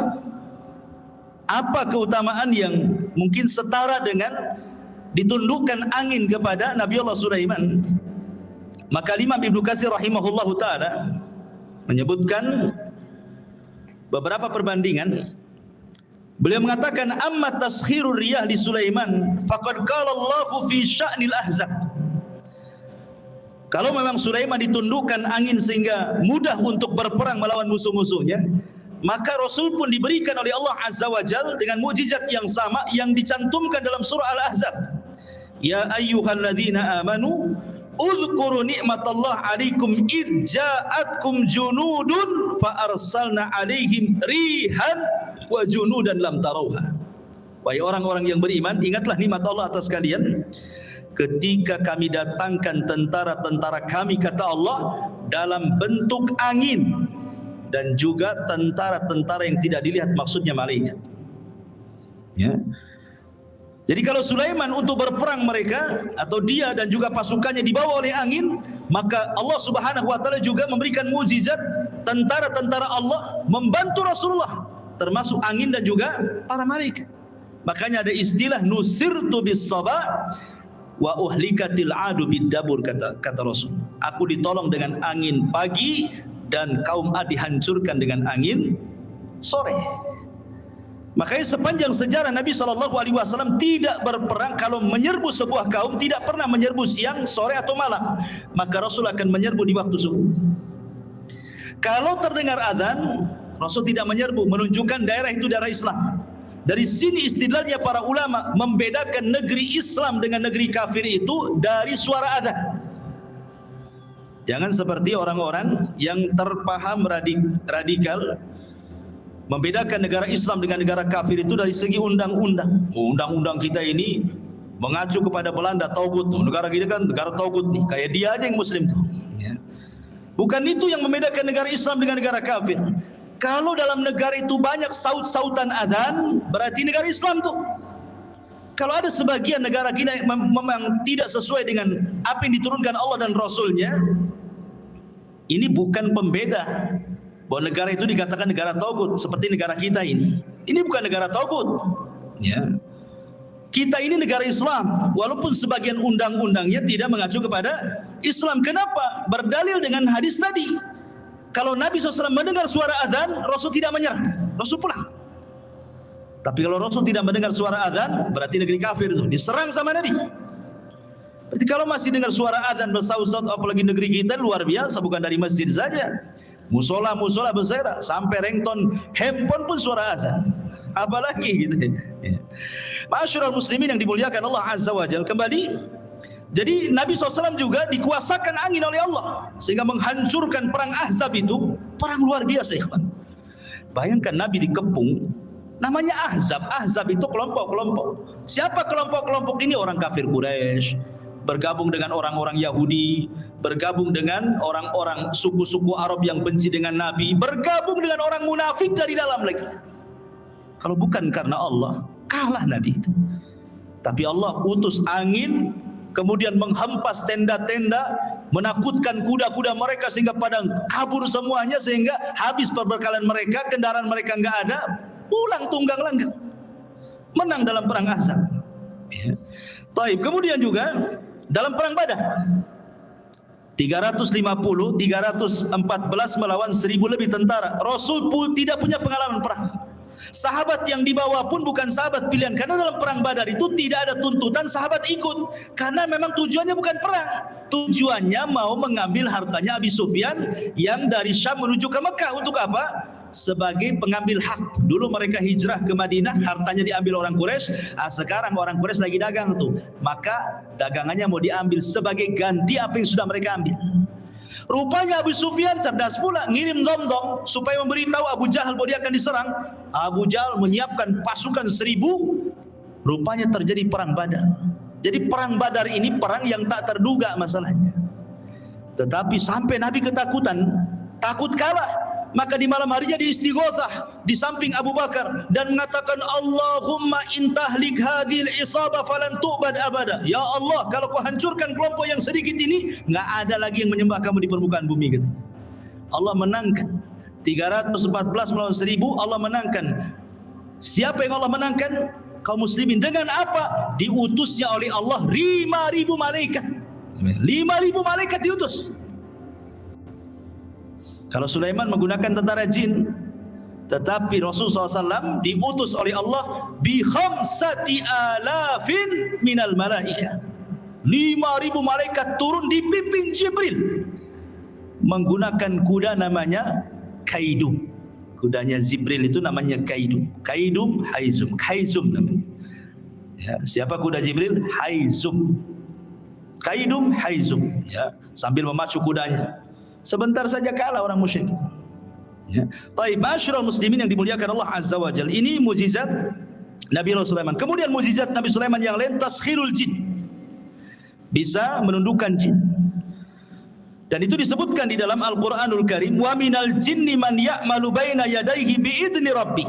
Apa keutamaan yang mungkin setara dengan ditundukkan angin kepada Nabi Allah Sulaiman? Maka Imam Ibnu Katsir rahimahullahu taala menyebutkan beberapa perbandingan. Beliau mengatakan amma taskhirur riyah li Sulaiman faqad qala Allahu fi sya'nil ahzab. Kalau memang Sulaiman ditundukkan angin sehingga mudah untuk berperang melawan musuh-musuhnya, maka Rasul pun diberikan oleh Allah Azza wa Jalla dengan mukjizat yang sama yang dicantumkan dalam surah Al-Ahzab. Ya ayyuhalladzina amanu udhkuru ni'matallahi 'alaikum id ja'atkum junudun fa arsalna 'alaihim rihan wa junudan lam tarauha. Wahai orang-orang yang beriman, ingatlah nikmat Allah atas kalian ketika kami datangkan tentara-tentara kami, kata Allah, dalam bentuk angin, dan juga tentara-tentara yang tidak dilihat, maksudnya malaikat. Ya. Jadi kalau Sulaiman untuk berperang mereka atau dia dan juga pasukannya dibawa oleh angin, maka Allah Subhanahu wa taala juga memberikan mukjizat tentara-tentara Allah membantu Rasulullah, termasuk angin dan juga para malaikat. Makanya ada istilah nusirtu bis sabah wa uhlikatil adu bid dabur, kata Rasul. Aku ditolong dengan angin pagi dan kaum Ad dihancurkan dengan angin sore. Makanya sepanjang sejarah Nabi SAW tidak berperang. Kalau menyerbu sebuah kaum, tidak pernah menyerbu siang, sore atau malam. Maka Rasul akan menyerbu di waktu subuh. Kalau terdengar adzan, Rasul tidak menyerbu, menunjukkan daerah itu daerah Islam. Dari sini istidlalnya para ulama membedakan negeri Islam dengan negeri kafir itu dari suara adzan. Jangan seperti orang-orang yang terpaham radikal membedakan negara Islam dengan negara kafir itu dari segi undang-undang. Undang-undang kita ini mengacu kepada Belanda, tauhid. Negara kita kan negara tauhid nih, kayak dia aja yang muslim tuh. Ya. Bukan itu yang membedakan negara Islam dengan negara kafir. Kalau dalam negara itu banyak saut-sautan adzan, berarti negara Islam tuh. Kalau ada sebagian negara kita memang tidak sesuai dengan apa yang diturunkan Allah dan Rasulnya, ini bukan pembeda bahwa negara itu dikatakan negara tauhid seperti negara kita ini. Ini bukan negara tauhid. Ya. Kita ini negara Islam, walaupun sebagian undang-undangnya tidak mengacu kepada Islam. Kenapa? Berdalil dengan hadis tadi. Kalau Nabi SAW mendengar suara adzan, Rasul tidak menyerah, Rasul pulang. Tapi kalau Rasul tidak mendengar suara adzan, berarti negeri kafir itu diserang sama Nabi. Berarti kalau masih dengar suara adzan bersaut-saut, apalagi negeri kita, luar biasa, bukan dari masjid saja. Musola bersera, sampai ringtone handphone pun suara azan. Apalagi gitu. Ya. Ma'asyiral muslimin yang dimuliakan Allah Azza wa Jalla, kembali. Jadi Nabi SAW juga dikuasakan angin oleh Allah sehingga menghancurkan perang Ahzab itu, perang luar biasa, ikhwan. Bayangkan Nabi dikepung, namanya Ahzab. Ahzab itu kelompok-kelompok. Siapa kelompok-kelompok ini? Orang kafir Quraisy bergabung dengan orang-orang Yahudi, bergabung dengan orang-orang suku-suku Arab yang benci dengan Nabi, bergabung dengan orang munafik dari dalam lagi. Kalau bukan karena Allah, kalah Nabi itu. Tapi Allah utus angin, kemudian menghempas tenda-tenda, menakutkan kuda-kuda mereka sehingga pada kabur semuanya, sehingga habis perbekalan mereka, kendaraan mereka enggak ada, pulang tunggang langgang, menang dalam perang Ahzab. Ya. Taib. Kemudian juga dalam perang Badar, 314 melawan 1000 lebih tentara. Rasul pun tidak punya pengalaman perang. Sahabat yang dibawa pun bukan sahabat pilihan, karena dalam perang Badar itu tidak ada tuntutan sahabat ikut, karena memang tujuannya bukan perang. Tujuannya mau mengambil hartanya Abi Sufyan yang dari Syam menuju ke Mekah. Untuk apa? Sebagai pengambil hak. Dulu mereka hijrah ke Madinah, hartanya diambil orang Quraisy. Sekarang orang Quraisy lagi dagang tuh, maka dagangannya mau diambil sebagai ganti apa yang sudah mereka ambil. Rupanya Abu Sufyan cerdas pula, ngirim dom-dom supaya memberitahu Abu Jahal bahwa dia akan diserang. Abu Jahal menyiapkan pasukan 1000. Rupanya terjadi perang Badar. Jadi perang Badar ini perang yang tak terduga masalahnya. Tetapi sampai Nabi ketakutan, takut kalah. Maka di malam harinya dia istighotsah di samping Abu Bakar dan mengatakan, Allahumma intahlik hadhil isabah falan tu'bad abada. Ya Allah, kalau kau hancurkan kelompok yang sedikit ini, enggak ada lagi yang menyembah kamu di permukaan bumi, gitu. Allah menangkan 314 melawan 1000, Allah menangkan. Siapa yang Allah menangkan? Kaum muslimin. Dengan apa? Diutusnya oleh Allah 5.000 malaikat. 5.000 malaikat diutus. Kalau Sulaiman menggunakan tentara jin, tetapi Rasulullah SAW diutus oleh Allah bi 5.000 minal malaika. 5.000 malaikat turun dipimpin Jibril menggunakan kuda namanya Kaidum. Kudanya Jibril itu namanya Kaidum. Kaidum, Haizum. Haizum namanya. Ya, siapa kuda Jibril? Haizum. Kaidum, Haizum. Ya, sambil memacu kudanya. Sebentar saja kalah orang musyrik itu. Ya. Taib, masyarul muslimin yang dimuliakan Allah Azza wa Jalla. Ini mukjizat Nabi Allah Sulaiman. Kemudian mukjizat Nabi Sulaiman yang lain, taskhirul jin. Bisa menundukkan jin. Dan itu disebutkan di dalam Al-Qur'anul Karim, wa minal jinni man ya'malu baina yadayhi bi'idni rabbi.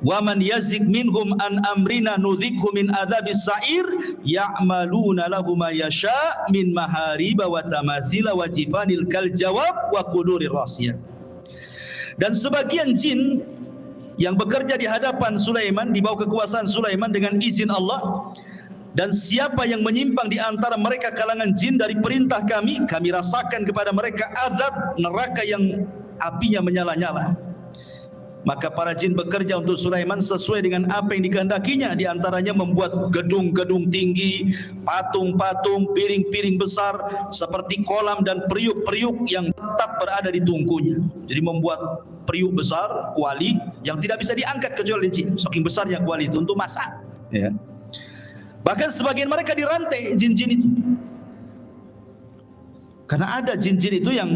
Wa man yazik minhum an amrina nudhikhu min adzabis sa'ir ya'maluna lahu ma yasha' min mahariba wa tamathila wa jifanil kal jawab wa qudurir rasiyat. Dan sebagian jin yang bekerja di hadapan Sulaiman, di bawah kekuasaan Sulaiman dengan izin Allah, dan siapa yang menyimpang di antara mereka kalangan jin dari perintah kami, kami rasakan kepada mereka azab neraka yang apinya menyala-nyala. Maka para jin bekerja untuk Sulaiman sesuai dengan apa yang dikehendakinya. Di antaranya membuat gedung-gedung tinggi, patung-patung, piring-piring besar seperti kolam dan periuk-periuk yang tetap berada di tungkunya. Jadi membuat periuk besar, kuali yang tidak bisa diangkat kecuali jin. Saking besarnya kuali itu untuk masak. Ya. Bahkan sebagian mereka dirantai jin-jin itu. Karena ada jin-jin itu yang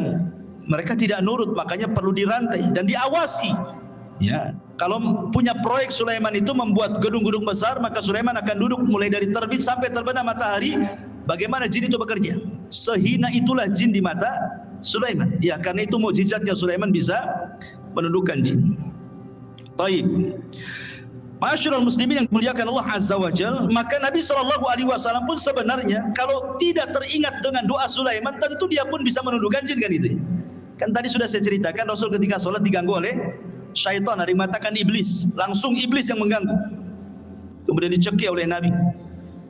mereka tidak nurut, makanya perlu dirantai dan diawasi. Ya, kalau punya proyek Sulaiman itu membuat gedung-gedung besar, maka Sulaiman akan duduk mulai dari terbit sampai terbenam matahari. Bagaimana jin itu bekerja? Sehina itulah jin di mata Sulaiman. Ya, karena itu mukjizatnya Sulaiman bisa menundukkan jin. Taib. Masyarul muslimin yang dimuliakan Allah Azza wa Jalla, maka Nabi SAW pun sebenarnya kalau tidak teringat dengan doa Sulaiman, tentu dia pun bisa menundukkan jin, kan itu. Kan tadi sudah saya ceritakan, Rasul ketika sholat diganggu oleh syaitan, dari matakan iblis, langsung iblis yang mengganggu. Kemudian dicekik oleh Nabi.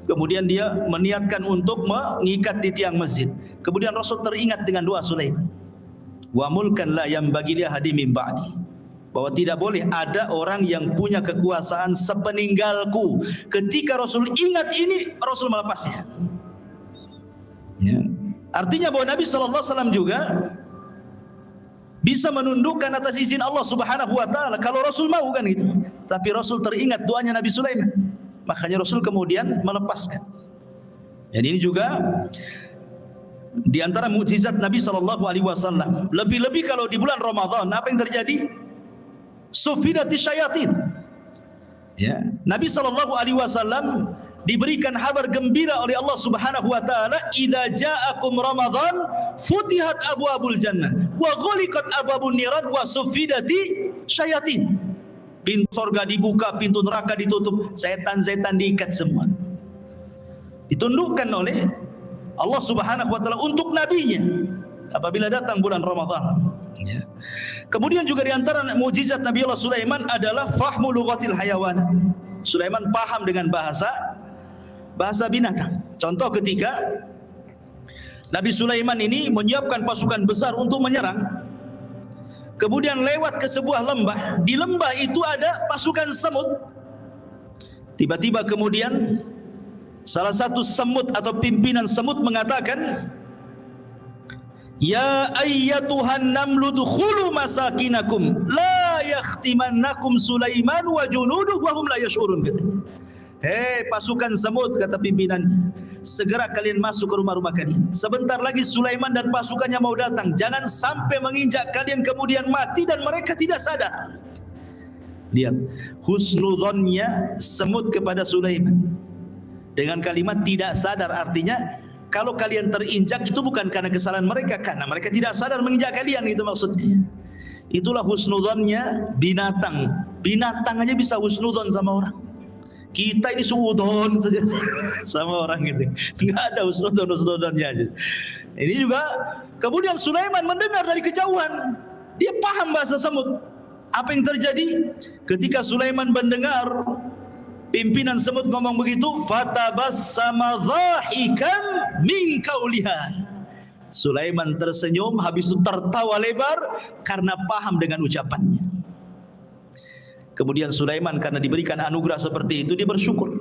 Kemudian dia meniatkan untuk mengikat di tiang masjid. Kemudian Rasul teringat dengan doa Sulaiman. Wa mulkan la yambagi li ahadin min ba'di. Bahwa tidak boleh ada orang yang punya kekuasaan sepeninggalku. Ketika Rasul ingat ini, Rasul melepasnya. Ya. Artinya bahwa Nabi SAW juga bisa menundukkan atas izin Allah Subhanahu wa taala kalau Rasul mau, kan gitu. Tapi Rasul teringat doanya Nabi Sulaiman. Makanya Rasul kemudian melepaskan. Dan ini juga di antara mukjizat Nabi SAW. Lebih-lebih kalau di bulan Ramadan, apa yang terjadi? Sufidati syayatin. Ya, Nabi SAW diberikan kabar gembira oleh Allah Subhanahu wa taala, idza ja'akum ramadan futihat abwabul jannah wa ghuliqat abwabun niran wa sufidati syayatin. Pintu surga dibuka, pintu neraka ditutup, setan-setan diikat semua. Ditundukkan oleh Allah Subhanahu wa taala untuk nabinya apabila datang bulan Ramadan. Ya. Kemudian juga di antara mukjizat Nabi Allah Sulaiman adalah fahmu lughatil hayawan. Sulaiman paham dengan bahasa binatang. Contoh ketika Nabi Sulaiman ini menyiapkan pasukan besar untuk menyerang, kemudian lewat ke sebuah lembah. Di lembah itu ada pasukan semut. Tiba-tiba kemudian salah satu semut atau pimpinan semut mengatakan, ya ayyatuhan namlu dukhulu masakinakum la yakhtimannakum Sulaiman wa junuduhu wa hum la yash'urun. Hei pasukan semut, kata pimpinan, segera kalian masuk ke rumah-rumah kalian. Sebentar lagi Sulaiman dan pasukannya mau datang. Jangan sampai menginjak kalian kemudian mati dan mereka tidak sadar. Lihat husnudzonnya semut kepada Sulaiman dengan kalimat tidak sadar, artinya Kalau kalian terinjak itu bukan karena kesalahan mereka, karena mereka tidak sadar menginjak kalian, itu maksudnya. Itulah husnudzonnya binatang. Binatang aja bisa husnudzon sama orang. Kita ini suudon saja sama orang gitu. Enggak ada husnudzonnya aja. Ini juga kemudian Sulaiman mendengar dari kejauhan. Dia paham bahasa semut. Apa yang terjadi? Ketika Sulaiman mendengar pimpinan semut ngomong begitu, fatabassama dhahikan min qauliha. Sulaiman tersenyum, habis itu tertawa lebar karena paham dengan ucapannya. Kemudian Sulaiman karena diberikan anugerah seperti itu, dia bersyukur.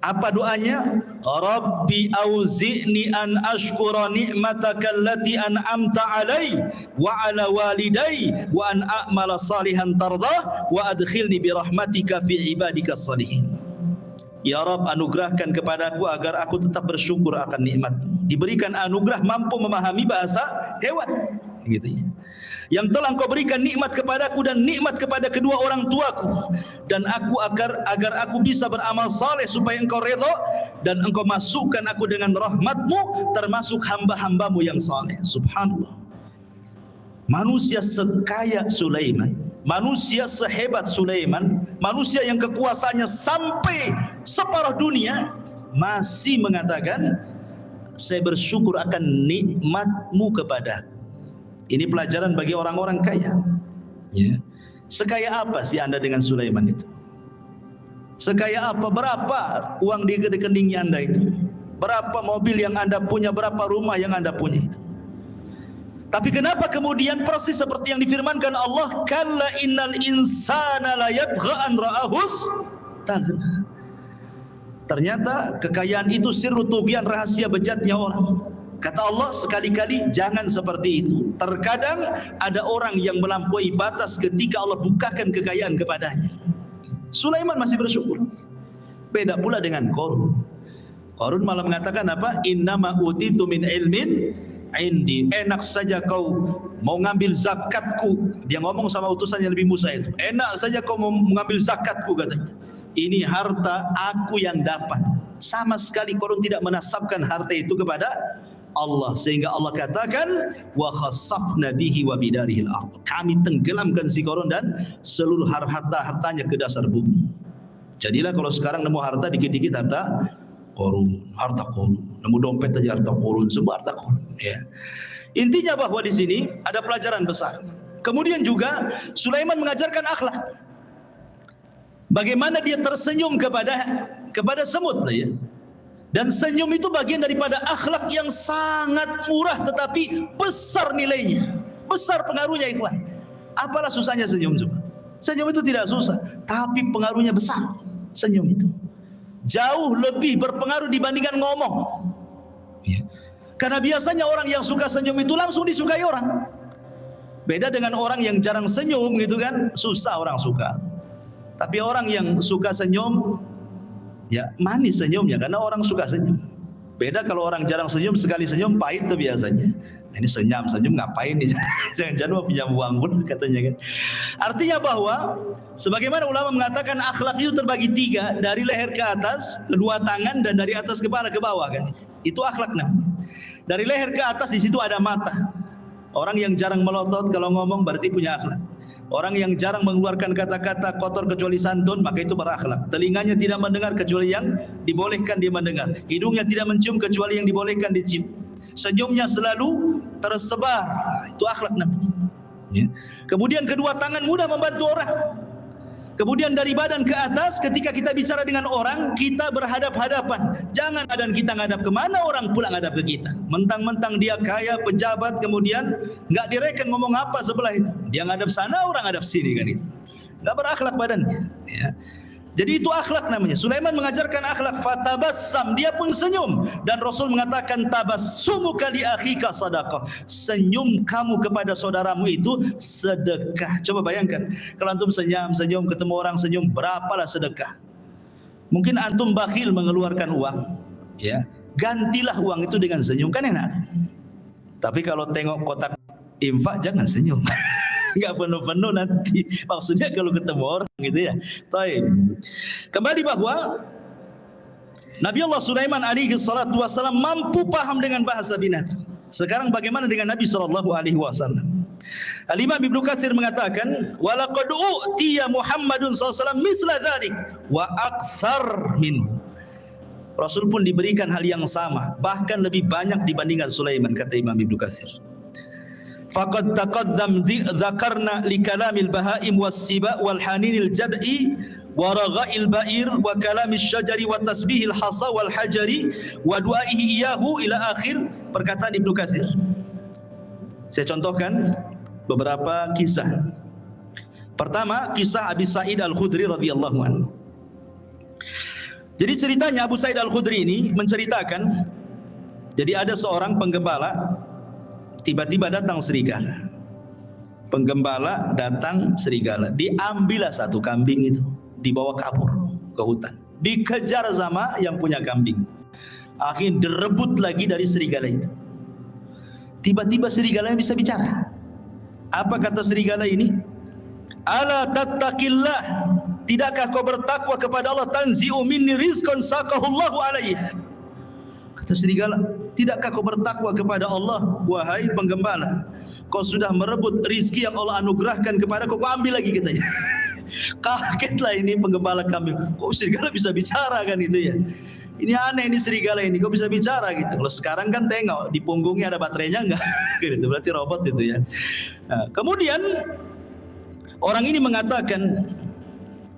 Apa doanya? Rabbi auzi'ni an ashkura ni'mataka allati an'amta alai wa ala walidai wa an a'mala salihan tardah wa adkhilni bi rahmatika fi ibadika salihin. Ya Rabb, anugerahkan kepadaku agar aku tetap bersyukur akan nikmat. Diberikan anugerah mampu memahami bahasa hewan, gitu ya. Yang telah Engkau berikan nikmat kepadaku dan nikmat kepada kedua orang tuaku, dan aku agar aku bisa beramal saleh supaya Engkau redha dan Engkau masukkan aku dengan rahmat-Mu termasuk hamba-hamba-Mu yang saleh. Subhanallah. Manusia sekaya Sulaiman, manusia sehebat Sulaiman, manusia yang kekuasaannya sampai separuh dunia masih mengatakan, saya bersyukur akan nikmat-Mu kepadaku. Ini pelajaran bagi orang-orang kaya. Ya. Sekaya apa sih Anda dengan Sulaiman itu? Sekaya apa? Berapa uang di rekeningnya Anda itu? Berapa mobil yang Anda punya? Berapa rumah yang Anda punya itu? Tapi kenapa kemudian persis seperti yang difirmankan Allah, kalla innal insana la yatgha an ra'ahus taghna. Ternyata kekayaan itu sirru tughyan, rahasia bejatnya orang. Kata Allah, sekali-kali jangan seperti itu. Terkadang ada orang yang melampaui batas ketika Allah bukakan kekayaan kepadanya. Sulaiman masih bersyukur. Beda pula dengan Qarun. Qarun malah mengatakan apa? Innama utitu min ilmin indi. Enak saja kau mau ngambil zakatku. Dia ngomong sama utusannya Nabi Musa itu. Enak saja kau mau mengambil zakatku, katanya. Ini harta aku yang dapat. Sama sekali Qarun tidak menasabkan harta itu kepada Allah, sehingga Allah katakan wa khassafna bihi wa bidarihil ardh. Kami tenggelamkan si Qarun dan seluruh harta-hartanya ke dasar bumi. Jadilah kalau sekarang nemu harta dikit-dikit harta Qarun, harta Qarun. Nemu dompet aja harta Qarun, semua harta Qarun, ya. Intinya bahwa di sini ada pelajaran besar. Kemudian juga Sulaiman mengajarkan akhlak. Bagaimana dia tersenyum kepada semut, ya. Dan senyum itu bagian daripada akhlak yang sangat murah tetapi besar nilainya, besar pengaruhnya, ikhwan. Apalah susahnya senyum coba? Senyum itu tidak susah, tapi pengaruhnya besar. Senyum itu jauh lebih berpengaruh dibandingkan ngomong. Ya. Karena biasanya orang yang suka senyum itu langsung disukai orang. Beda dengan orang yang jarang senyum gitu kan, susah orang suka. Tapi orang yang suka senyum, ya manis senyumnya karena orang suka senyum. Beda kalau orang jarang senyum, sekali senyum pahit tuh biasanya. Nah, ini senyum ngapain nih? Jangan-jangan mau pinjam uang pun katanya kan. Artinya bahwa sebagaimana ulama mengatakan akhlak itu terbagi tiga, dari leher ke atas, kedua tangan, dan dari atas kepala ke bawah kan. Itu akhlak namanya. Dari leher ke atas di situ ada mata. Orang yang jarang melotot kalau ngomong berarti punya akhlak. Orang yang jarang mengeluarkan kata-kata kotor kecuali santun, maka itu berakhlak. Telinganya tidak mendengar kecuali yang dibolehkan dia mendengar. Hidungnya tidak mencium kecuali yang dibolehkan dicium. Senyumnya selalu tersebar. Itu akhlak namanya. Ya. Kemudian kedua tangan mudah membantu orang. Kemudian dari badan ke atas, ketika kita bicara dengan orang, kita berhadap-hadapan. Jangan badan kita ngadap kemana, orang pula ngadap ke kita. Mentang-mentang dia kaya, pejabat, kemudian nggak direken ngomong apa sebelah itu. Dia ngadap sana, orang ngadap sini kan itu. Nggak berakhlak badannya. Ya. Jadi itu akhlak namanya. Sulaiman mengajarkan akhlak, fatabassam, dia pun senyum. Dan Rasul mengatakan tabassumuka li akhika sadaqah. Senyum kamu kepada saudaramu itu sedekah. Coba bayangkan, kalau antum senyum ketemu orang senyum, berapalah sedekah. Mungkin antum bakhil mengeluarkan uang, ya. Gantilah uang itu dengan senyum, kan enak. Tapi kalau tengok kotak infak jangan senyum. Enggak penuh-penuh nanti. Maksudnya kalau ketemu orang gitu ya. Baik. Kembali bahwa Nabi Allah Sulaiman alaihi salatu wasallam mampu paham dengan bahasa binatang. Sekarang bagaimana dengan Nabi sallallahu alaihi wasallam? Al-Imam Ibnu Katsir mengatakan, "Wa laqad utiya Muhammadun sallallahu alaihi wasallam misla dzalik wa aktsar minhu." Rasul pun diberikan hal yang sama, bahkan lebih banyak dibandingkan Sulaiman, kata Imam Ibnu Katsir. Faqad taqaddam dzakarna li kalamil bahaim was-siba wal haninil jad'i wa ragha'il ba'ir wa kalamish syajari wa tasbihil hasa wal hajari wa du'aihi iyahu ila akhir perkataan Ibnu Katsir. Saya contohkan beberapa kisah. Pertama, kisah Abi Sa'id Al-Khudri radhiyallahu anhu. Jadi ceritanya Abu Sa'id Al-Khudri ini menceritakan, jadi ada seorang penggembala, tiba-tiba datang serigala. Penggembala datang serigala, diambillah satu kambing itu, dibawa kabur ke hutan, dikejar sama yang punya kambing. Akhirnya direbut lagi dari serigala itu. Tiba-tiba serigalanya bisa bicara. Apa kata serigala ini? Ala tattaqillah, tidakkah kau bertakwa kepada Allah? Tanzi'u minni rizqan saqahullahu alayya. Kata serigala, tidakkah kau bertakwa kepada Allah, wahai penggembala? Kau sudah merebut rizki yang Allah anugerahkan kepada kau, kau ambil lagi, katanya. Kagetlah ini penggembala kambing. Kok serigala bisa bicara kan itu ya? Ini aneh ini serigala ini, kok bisa bicara gitu. Kalau sekarang kan tengok di punggungnya ada baterainya enggak? Gitu, berarti robot itu ya. Nah, kemudian orang ini mengatakan,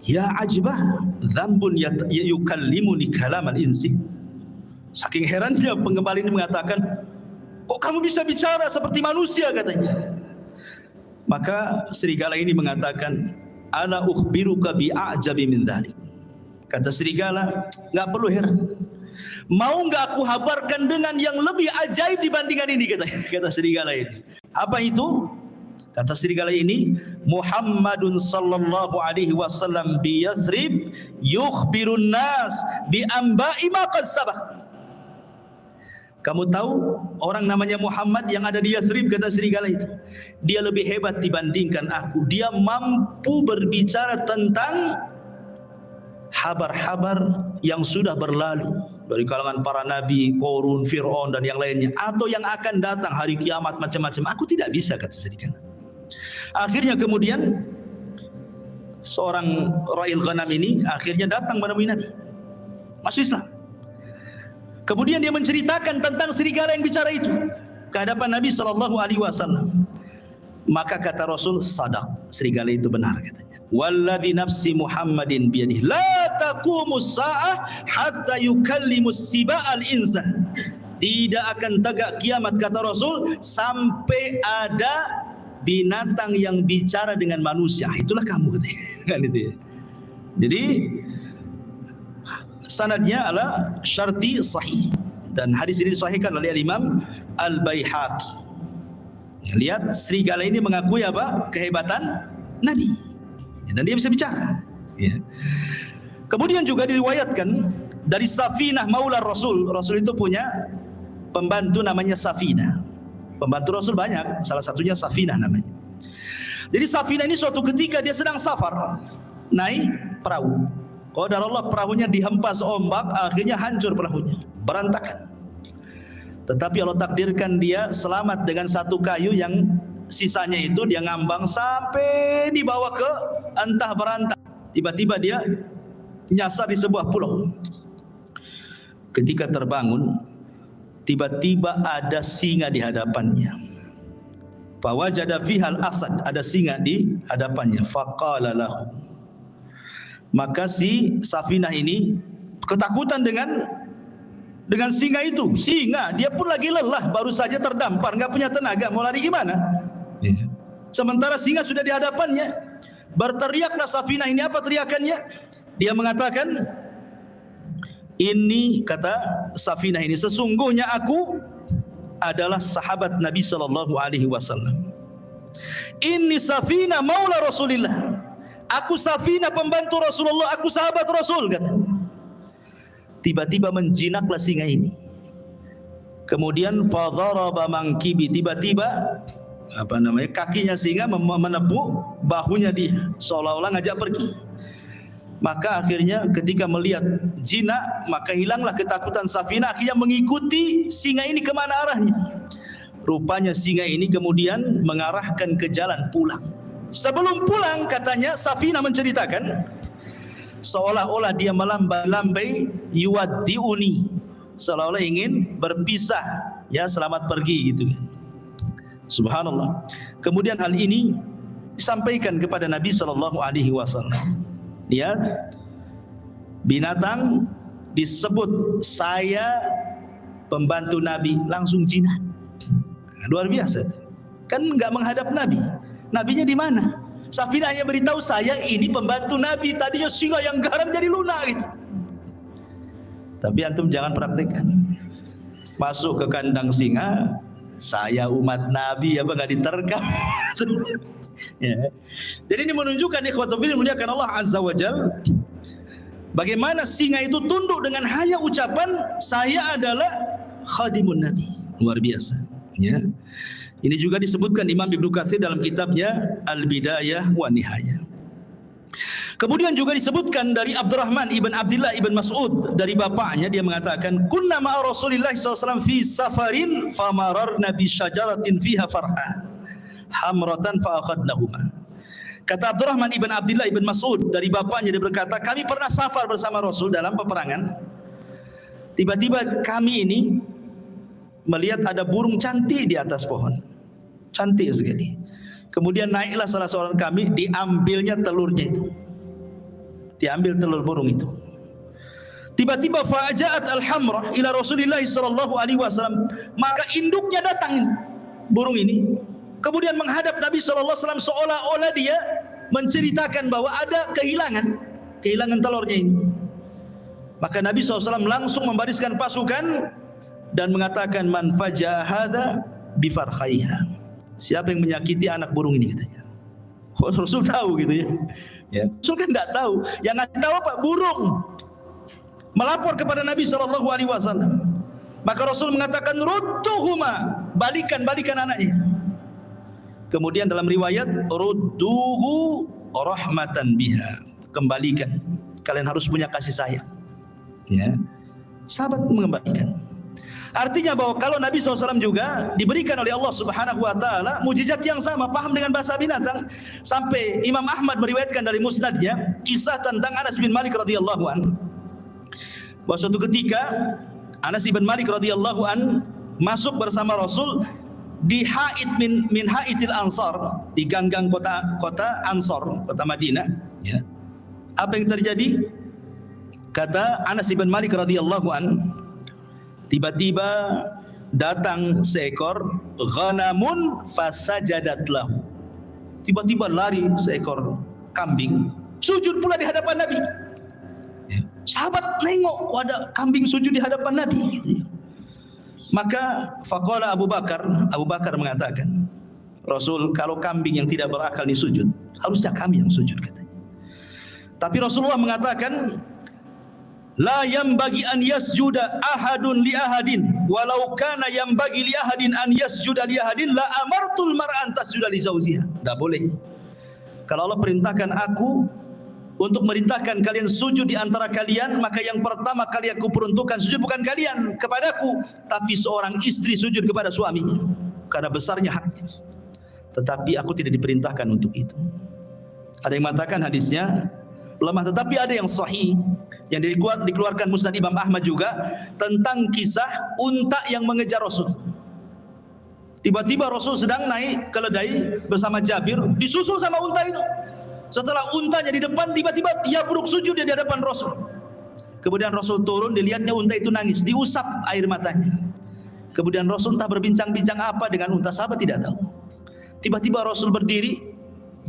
ya ajibah, dzambun yukallimuni kalamal insi. Saking herannya penggembala ini mengatakan, kok kamu bisa bicara seperti manusia, katanya. Maka serigala ini mengatakan, ana ukhbiruka bi a'jabi min dzalik. Kata serigala, enggak perlu heran. Mau enggak aku habarkan dengan yang lebih ajaib dibandingkan ini, kata serigala ini. Apa itu? Kata serigala ini, Muhammadun sallallahu alaihi wasallam bi Yathrib yukhbirun nas bi amba'i ma qad sabaq. Kamu tahu orang namanya Muhammad yang ada di Yathrib, kata serigala itu. Dia lebih hebat dibandingkan aku. Dia mampu berbicara tentang habar-habar yang sudah berlalu dari kalangan para nabi, Qarun, Fir'aun dan yang lainnya, atau yang akan datang hari kiamat macam-macam. Aku tidak bisa, kata serigala. Akhirnya kemudian seorang ra'il ghanam ini akhirnya datang menemui Nabi, masuk Islam. Kemudian dia menceritakan tentang serigala yang bicara itu ke hadapan Nabi sallallahu alaihi wasallam. Maka kata Rasul, sadaq, serigala itu benar, katanya. Walladzi nafsi Muhammadin biyadihi la taqumus sa'ah hatta yukallimus siba'al insan. Tidak akan tegak kiamat, kata Rasul, sampai ada binatang yang bicara dengan manusia. Itulah kamu, katanya. Kan itu ya. Jadi sanadnya adalah syarti sahih, dan hadis ini disahihkan oleh Imam Al-Baihaqi. Lihat, serigala ini mengakui apa? Kehebatan Nabi, dan dia bisa bicara. Ya. Kemudian juga diriwayatkan dari Safinah Maula Rasul. Rasul itu punya pembantu namanya Safinah. Pembantu Rasul banyak, salah satunya Safinah namanya. Jadi Safinah ini suatu ketika dia sedang safar, naik perahu. Qadarullah perahunya dihempas ombak, akhirnya hancur perahunya, berantakan. Tetapi Allah takdirkan dia selamat dengan satu kayu yang sisanya itu dia ngambang sampai dibawa ke entah berantah. Tiba-tiba dia nyasar di sebuah pulau. Ketika terbangun, tiba-tiba ada singa di hadapannya. Fawajada fihal asad, ada singa di hadapannya. Faqala lahu. Maka si Safinah ini ketakutan dengan singa itu. Singa, dia pun lagi lelah, baru saja terdampar, enggak punya tenaga, mau lari gimana? Sementara singa sudah di hadapannya. Berteriaklah Safinah ini, apa teriakannya? Dia mengatakan, ini, kata Safinah ini, sesungguhnya aku adalah sahabat Nabi sallallahu alaihi wasallam. Ini Safinah maula Rasulillah. Aku Safinah pembantu Rasulullah, aku sahabat Rasul, katanya. Tiba-tiba menjinaklah singa ini. Kemudian fadharaba mankibi, tiba-tiba kakinya singa menepuk bahunya dia, seolah-olah ngajak pergi. Maka akhirnya ketika melihat jinak, maka hilanglah ketakutan Safinah, akhirnya mengikuti singa ini kemana arahnya. Rupanya singa ini kemudian mengarahkan ke jalan pulang. Sebelum pulang katanya Safinah menceritakan, seolah-olah dia melambai-lambai yuwaddiuni, seolah-olah ingin berpisah, ya selamat pergi gitu kan. Subhanallah. Kemudian hal ini disampaikan kepada Nabi SAW. Lihat, binatang disebut saya pembantu Nabi, langsung jinak. Luar biasa. Kan enggak menghadap Nabi. Nabinya di mana? Safinah hanya beritahu saya ini pembantu Nabi. Tadinya singa yang garang jadi lunak gitu. Tapi antum jangan praktekkan. Masuk ke kandang singa, saya umat Nabi, apa enggak diterkam? Ya. Jadi ini menunjukkan ikhwatul fillah muliakan Allah Azza wa Jalla, bagaimana singa itu tunduk dengan hanya ucapan saya adalah khadimun Nabi. Luar biasa, ya. Ini juga disebutkan Imam Ibnu Katsir dalam kitabnya Al-Bidayah wa Nihayah. Kemudian juga disebutkan dari Abdurrahman ibn Abdullah ibn Mas'ud, dari bapaknya, dia mengatakan kunna ma'a Rasulillah SAW fi safarin famararna bi syajaratin fiha farha hamratan fa akhadnahuma. Kata Abdurrahman ibn Abdullah ibn Mas'ud dari bapaknya, dia berkata kami pernah safar bersama Rasul dalam peperangan. Tiba-tiba kami ini melihat ada burung cantik di atas pohon, cantik sekali. Kemudian naiklah salah seorang kami, diambilnya telurnya itu, diambil telur burung itu. Tiba-tiba fa'aja'at al-hamrah ila Rasulillah sallallahu alaihi wasallam, maka induknya datang burung ini, kemudian menghadap Nabi sallallahu alaihi wasallam seolah-olah dia menceritakan bahwa ada kehilangan telurnya ini. Maka Nabi SAW langsung membariskan pasukan dan mengatakan man faja'a hadza bi farkhaiha, siapa yang menyakiti anak burung ini, katanya. Rasul tahu gitu ya. Ya. Rasul kan tidak tahu. Yang ngasih tahu apa? Burung. Melapor kepada Nabi SAW. Maka Rasul mengatakan rudduhuma, balikan anaknya. Kemudian dalam riwayat rudduhu rahmatan biha, kembalikan. Kalian harus punya kasih sayang. Ya. Sahabat mengembalikan. Artinya bahwa kalau Nabi SAW juga diberikan oleh Allah Subhanahu wa taala mujizat yang sama, paham dengan bahasa binatang, sampai Imam Ahmad meriwayatkan dari musnadnya kisah tentang Anas bin Malik radhiyallahu an. Bahwa suatu ketika Anas bin Malik radhiyallahu an masuk bersama Rasul di haid min haidil Ansar, di ganggang kota Ansar, kota Madinah, ya. Apa yang terjadi? Kata Anas bin Malik radhiyallahu an, tiba-tiba datang seekor ghanamun fasajadat lahu. Tiba-tiba lari seekor kambing, sujud pula di hadapan Nabi. Sahabat nengok, kok ada kambing sujud di hadapan Nabi gitu. Maka faqala Abu Bakar mengatakan, Rasul, kalau kambing yang tidak berakal ini sujud, harusnya kami yang sujud, katanya. Tapi Rasulullah mengatakan, la yambagi an yasjuda ahadun li ahadin walau kana yambagi li ahadin an yasjuda li ahadin la amartul mar'an tasjuda li zawjiha. Enggak boleh. Kalau Allah perintahkan aku untuk merintahkan kalian sujud di antara kalian, maka yang pertama kali aku peruntukkan sujud bukan kalian kepadaku, tapi seorang istri sujud kepada suaminya karena besarnya haknya. Tetapi aku tidak diperintahkan untuk itu. Ada yang mengatakan hadisnya lemah, tetapi ada yang sahih yang dikeluarkan Musnad Imam Ahmad juga tentang kisah unta yang mengejar Rasul. Tiba-tiba Rasul sedang naik keledai bersama Jabir, disusul sama unta itu. Setelah untanya di depan, tiba-tiba ia buruk sujud di hadapan Rasul. Kemudian Rasul turun, dilihatnya unta itu nangis, diusap air matanya. Kemudian Rasul entah berbincang-bincang apa dengan unta, sahabat tidak tahu. Tiba-tiba Rasul berdiri,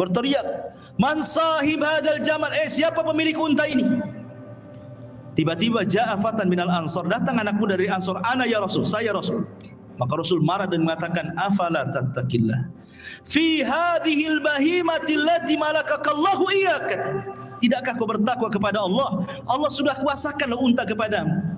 berteriak, man sahib hadal jamal, siapa pemilik unta ini? Tiba-tiba ja'a fatan minal ansar, datang anak muda dari Ansar, ana ya Rasul, saya Rasul. Maka Rasul marah dan mengatakan, afala tattaqillah fi hadhil bahimati allati malakakallahu iyyak. Tidakkah kau bertakwa kepada Allah? Allah sudah kuasakan unta kepadamu.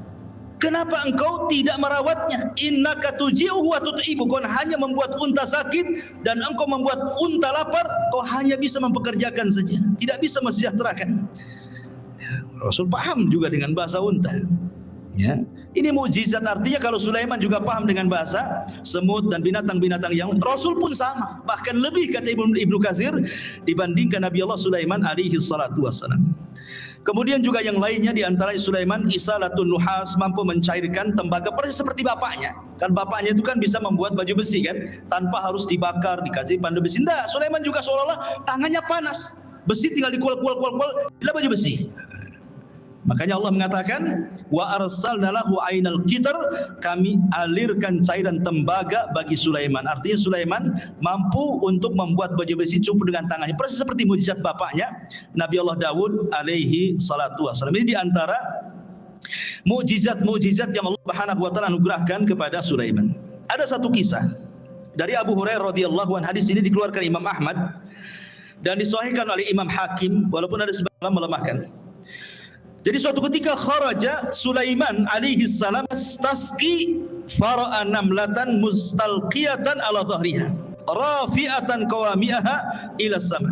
Kenapa engkau tidak merawatnya? Innaka tuji'uhu wa tut'ibu. Kau hanya membuat unta sakit dan engkau membuat unta lapar. Kau hanya bisa mempekerjakan saja, tidak bisa mensejahterakan. Rasul paham juga dengan bahasa unta. Ya. Ini mukjizat, artinya kalau Sulaiman juga paham dengan bahasa semut dan binatang-binatang yang Rasul pun sama, bahkan lebih kata Ibnu Katsir dibandingkan Nabi Allah Sulaiman alaihi salatu wassalam. Kemudian juga yang lainnya di antara Sulaiman isalatun nuhas, mampu mencairkan tembaga persis seperti bapaknya. Kan bapaknya itu kan bisa membuat baju besi kan, tanpa harus dibakar, dikasih pandu besi. Enggak, Sulaiman juga seolah-olah tangannya panas. Besi tinggal dikual-kual, bila baju besi. Makanya Allah mengatakan wa arsalna lahu ainal qitr, kami alirkan cairan tembaga bagi Sulaiman. Artinya Sulaiman mampu untuk membuat baju besi cukup dengan tangannya, persis seperti mukjizat bapaknya Nabi Allah Daud alaihi salatu wasallam. Ini di antara mukjizat yang Allah Subhanahu wa taala anugerahkan kepada Sulaiman. Ada satu kisah dari Abu Hurairah radhiyallahu anhu. Hadis ini dikeluarkan Imam Ahmad dan disahihkan oleh Imam Hakim, walaupun ada sebagian melemahkan. Jadi suatu ketika kharaja Sulaiman alaihi salam tasqi fara'a namlatan mustalqiyatan ala dhahriha rafi'atan qawami'aha ila sama.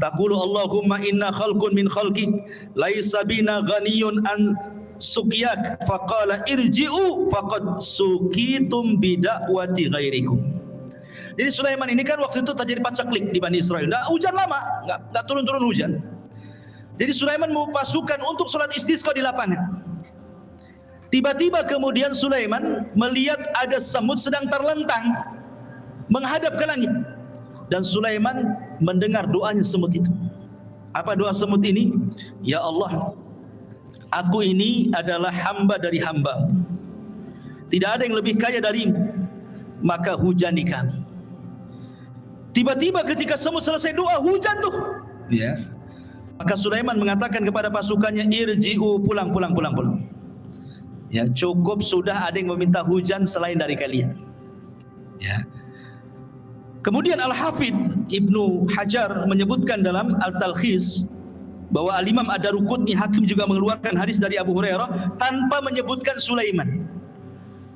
Taqulu Allahumma inna khalqun min khalqi laisa bina ghaniyun an suqiyak faqala irji'u faqad suqitum bida'wati ghairikum. Jadi Sulaiman ini kan waktu itu terjadi pacaklik di Bani Israel. Enggak hujan lama, enggak turun-turun hujan. Jadi Sulaiman mau pasukan untuk sholat istisqa di lapangan. Tiba-tiba kemudian Sulaiman melihat ada semut sedang terlentang menghadap ke langit. Dan Sulaiman mendengar doanya semut itu. Apa doa semut ini? Ya Allah, aku ini adalah hamba dari hamba. Tidak ada yang lebih kaya darimu, maka hujani kami. Tiba-tiba ketika semut selesai doa, hujan tuh. Ya. Maka Sulaiman mengatakan kepada pasukannya, irji'u, pulang. Ya, cukup sudah, ada yang meminta hujan selain dari kalian. Ya. Kemudian Al-Hafidh Ibnu Hajar menyebutkan dalam Al-Talkhis bahwa Al-Imam Ad-Daruqutni Hakim juga mengeluarkan hadis dari Abu Hurairah tanpa menyebutkan Sulaiman.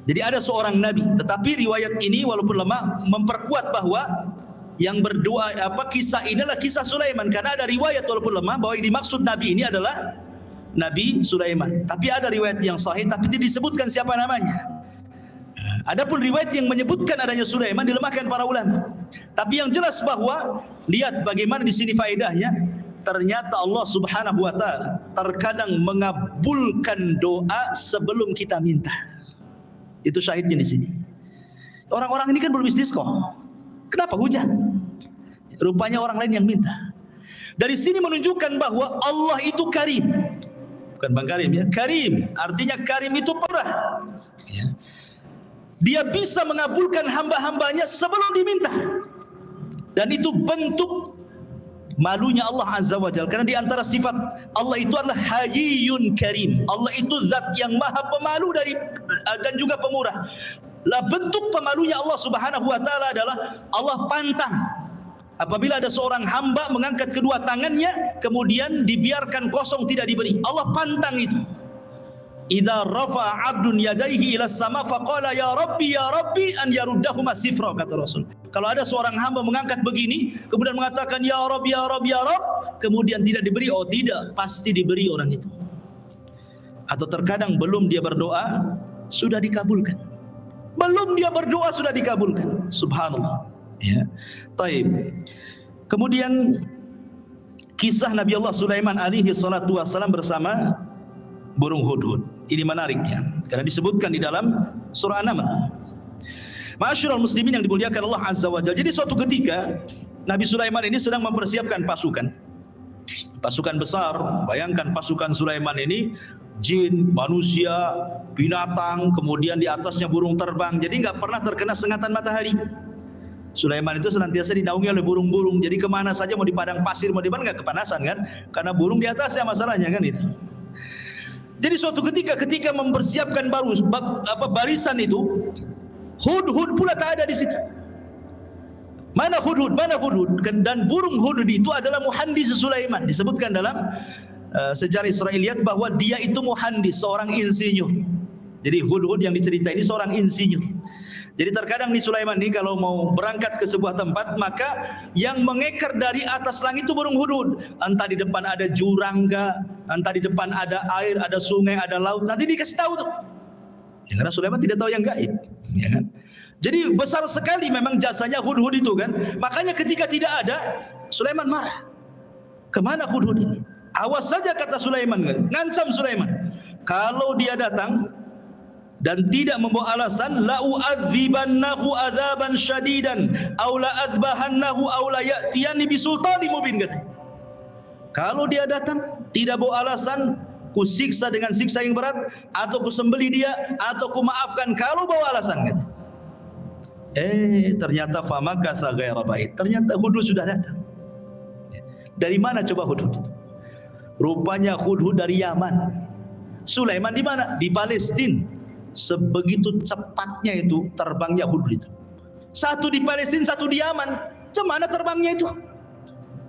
Jadi ada seorang nabi, tetapi riwayat ini walaupun lemah memperkuat bahwa yang berdoa kisah ini adalah kisah Sulaiman, karena ada riwayat walaupun lemah bahwa yang dimaksud nabi ini adalah Nabi Sulaiman. Tapi ada riwayat yang sahih tapi tidak disebutkan siapa namanya. Adapun riwayat yang menyebutkan adanya Sulaiman dilemahkan para ulama. Tapi yang jelas bahwa lihat bagaimana di sini faedahnya, ternyata Allah Subhanahu wa taala terkadang mengabulkan doa sebelum kita minta. Itu syahidnya di sini. Orang-orang ini kan belum istisqa. Kenapa hujan? Rupanya orang lain yang minta. Dari sini menunjukkan bahwa Allah itu karim. Bukan Bang Karim ya, karim. Artinya karim itu pemurah. Ya. Dia bisa mengabulkan hamba-hambanya sebelum diminta. Dan itu bentuk malunya Allah Azza wa Jalla. Karena di antara sifat Allah itu adalah Hayyun Karim. Allah itu zat yang maha pemalu dan juga pemurah. Lah bentuk pemalunya Allah Subhanahu wa taala adalah Allah pantang apabila ada seorang hamba mengangkat kedua tangannya kemudian dibiarkan kosong tidak diberi. Allah pantang itu. Idza rafa'a 'abdun yadayhi ila sama faqala ya rabbi an yaruddahuma sifra, kata Rasul. Kalau ada seorang hamba mengangkat begini kemudian mengatakan ya Rabb, kemudian tidak diberi, oh tidak, pasti diberi orang itu. Atau terkadang belum dia berdoa sudah dikabulkan. Belum dia berdoa sudah dikabulkan. Subhanallah. Ya. Taib. Kemudian kisah Nabi Allah Sulaiman alaihi salatu wasallam bersama burung hudhud. Ini menariknya karena disebutkan di dalam surah An-Naml. Ma'asyiral muslimin yang dimuliakan Allah Azza wa Jalla. Jadi suatu ketika Nabi Sulaiman ini sedang mempersiapkan pasukan. Pasukan besar. Bayangkan pasukan Sulaiman ini jin, manusia, binatang, kemudian di atasnya burung terbang. Jadi nggak pernah terkena sengatan matahari. Sulaiman itu senantiasa dinaungi oleh burung-burung. Jadi kemana saja, mau di padang pasir, mau di mana, nggak kepanasan kan? Karena burung di atasnya masalahnya kan itu. Jadi suatu ketika mempersiapkan barisan itu, hudhud pula tak ada di situ. Mana hudhud? Dan burung hudhud itu adalah muhandis Sulaiman. Disebutkan dalam sejarah Israiliyat bahwa dia itu muhandis, seorang insinyur. Jadi hudhud yang diceritain ini seorang insinyur. Jadi terkadang nih Sulaiman nih kalau mau berangkat ke sebuah tempat, maka yang mengeker dari atas langit itu burung hudhud. Entah di depan ada jurang kah, entah di depan ada air, ada sungai, ada laut, nanti dikasih tahu tuh. Ya, karena Sulaiman tidak tahu yang gaib, ya kan? Jadi besar sekali memang jasanya hudhud itu kan. Makanya ketika tidak ada, Sulaiman marah. Kemana hudhud ini? Awas saja kata Sulaiman, ngancam Sulaiman. Kalau dia datang dan tidak membawa alasan, la u'adzibannahu adzaban syadidan aw la adzbahannahu aw la ya'tiyani bisultanin mubin, katanya. Kalau dia datang tidak bawa alasan, ku siksa dengan siksa yang berat, atau ku sembelih dia, atau ku maafkan kalau bawa alasan, katanya. Ternyata famakatha ghaira ba'id, ternyata hudhud sudah datang. Dari mana coba hudhud itu? Rupanya hudhud dari Yaman. Sulaiman di mana? Di Palestina. Sebegitu cepatnya itu terbangnya hudhud itu. Satu di Palestina, satu di Yaman. Cemana terbangnya itu?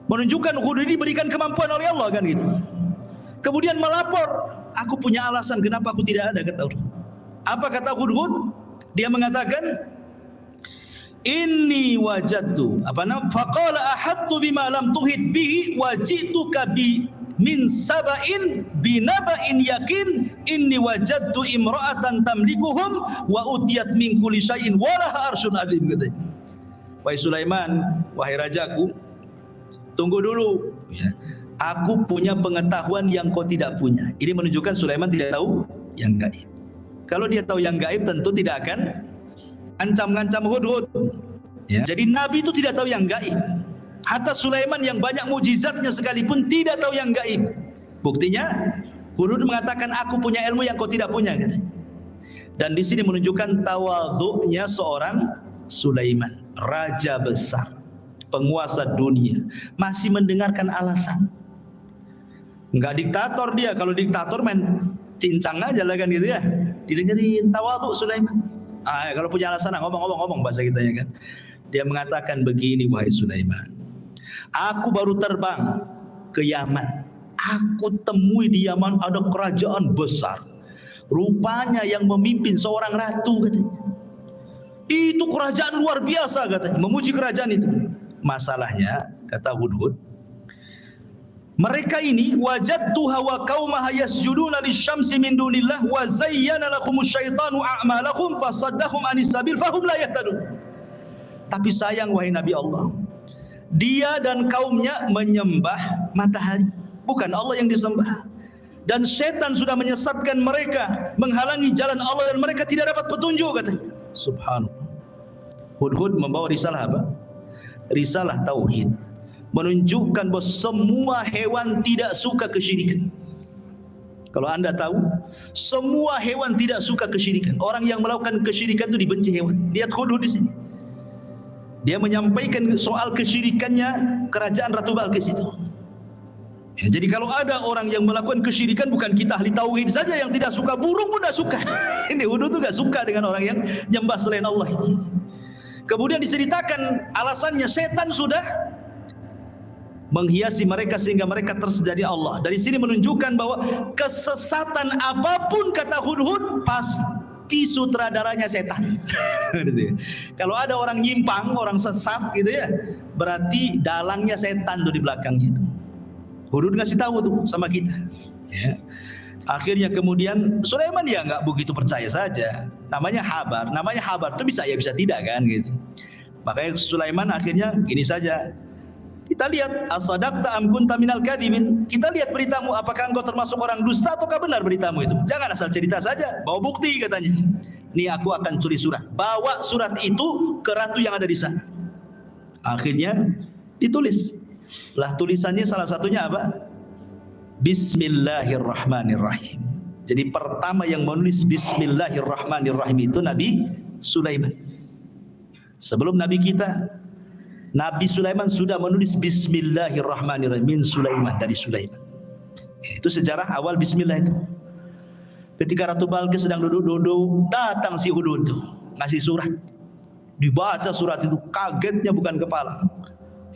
Menunjukkan hudhud ini berikan kemampuan oleh Allah kan gitu. Kemudian melapor, aku punya alasan kenapa aku tidak ada, kata hudhud. Apa kata hudhud? Dia mengatakan, inni wajadtu faqala ahattu bima lam tuhit bihi wajituka bi min saba'in binaba'in yakin inni wajadtu imra'atan tamlikuhum wa utiyat min kulli syai'in wa laha arsyun azim, katanya. Wahai Sulaiman, wahai rajaku, tunggu dulu, ya. Aku punya pengetahuan yang kau tidak punya. Ini menunjukkan Sulaiman tidak tahu yang gaib. Kalau dia tahu yang gaib, tentu tidak akan ancam-ngancam hudhud, ya. Jadi Nabi itu tidak tahu yang gaib. Hatta Sulaiman yang banyak mujizatnya sekalipun tidak tahu yang gaib. Buktinya hudhud mengatakan, aku punya ilmu yang kau tidak punya, katanya. Dan di sini menunjukkan tawadhu'nya seorang Sulaiman, raja besar, penguasa dunia, masih mendengarkan alasan. Enggak diktator dia. Kalau diktator main cincang aja lah kan gitu ya. Didengerin tawadhu Sulaiman. Kalau punya alasan ngomong bahasa kita, ya kan. Dia mengatakan begini, wahai Sulaiman, aku baru terbang ke Yaman. Aku temui di Yaman ada kerajaan besar. Rupanya yang memimpin seorang ratu, katanya. Itu kerajaan luar biasa, katanya. Memuji kerajaan itu. Masalahnya, kata hudhud, mereka ini wajadtuha wa qaumaha yasjuduna lisyamsi min dunillah wa zayyana lahumus syaitanu a'malahum fasaddahum anis sabil fahum la yahtadun. Tapi sayang, wahai Nabi Allah, dia dan kaumnya menyembah matahari, bukan Allah yang disembah. Dan setan sudah menyesatkan mereka, menghalangi jalan Allah, dan mereka tidak dapat petunjuk, katanya. Subhanallah. Hudhud membawa risalah apa? Risalah tauhid, menunjukkan bahwa semua hewan tidak suka kesyirikan. Kalau anda tahu, semua hewan tidak suka kesyirikan. Orang yang melakukan kesyirikan itu dibenci hewan. Lihat hudhud di sini. Dia menyampaikan soal kesyirikannya kerajaan Ratu Balqis itu. Ya, jadi kalau ada orang yang melakukan kesyirikan, bukan kita ahli tauhid saja yang tidak suka, burung pun tidak suka. Ini hudhud itu tidak suka dengan orang yang nyembah selain Allah itu. Kemudian diceritakan alasannya, setan sudah menghiasi mereka sehingga mereka tersedari Allah. Dari sini menunjukkan bahwa kesesatan apapun, kata hudhud, pasti sutradaranya setan. Kalau ada orang nyimpang, orang sesat gitu ya, berarti dalangnya setan tuh di belakangnya itu. Hudhud ngasih tahu tuh sama kita, ya. Akhirnya kemudian Sulaiman ya nggak begitu percaya saja. Namanya habar itu bisa ya bisa tidak kan gitu. Makanya Sulaiman akhirnya gini saja. Kita lihat asadaqta am kunta minal kadhibin. Kita lihat beritamu, apakah engkau termasuk orang dusta ataukah benar beritamu itu. Jangan asal cerita saja, bawa bukti, katanya. Nih aku akan tulis surat. Bawa surat itu ke ratu yang ada di sana. Akhirnya ditulis. Lah tulisannya salah satunya apa? Bismillahirrahmanirrahim. Jadi pertama yang menulis Bismillahirrahmanirrahim itu Nabi Sulaiman. Sebelum Nabi kita, Nabi Sulaiman sudah menulis Bismillahirrahmanirrahim min Sulaiman, dari Sulaiman. Itu sejarah awal Bismillah itu. Ketika Ratu Balqis sedang duduk-duduk, datang si hudhud itu ngasih surat. Dibaca surat itu, kagetnya bukan kepala.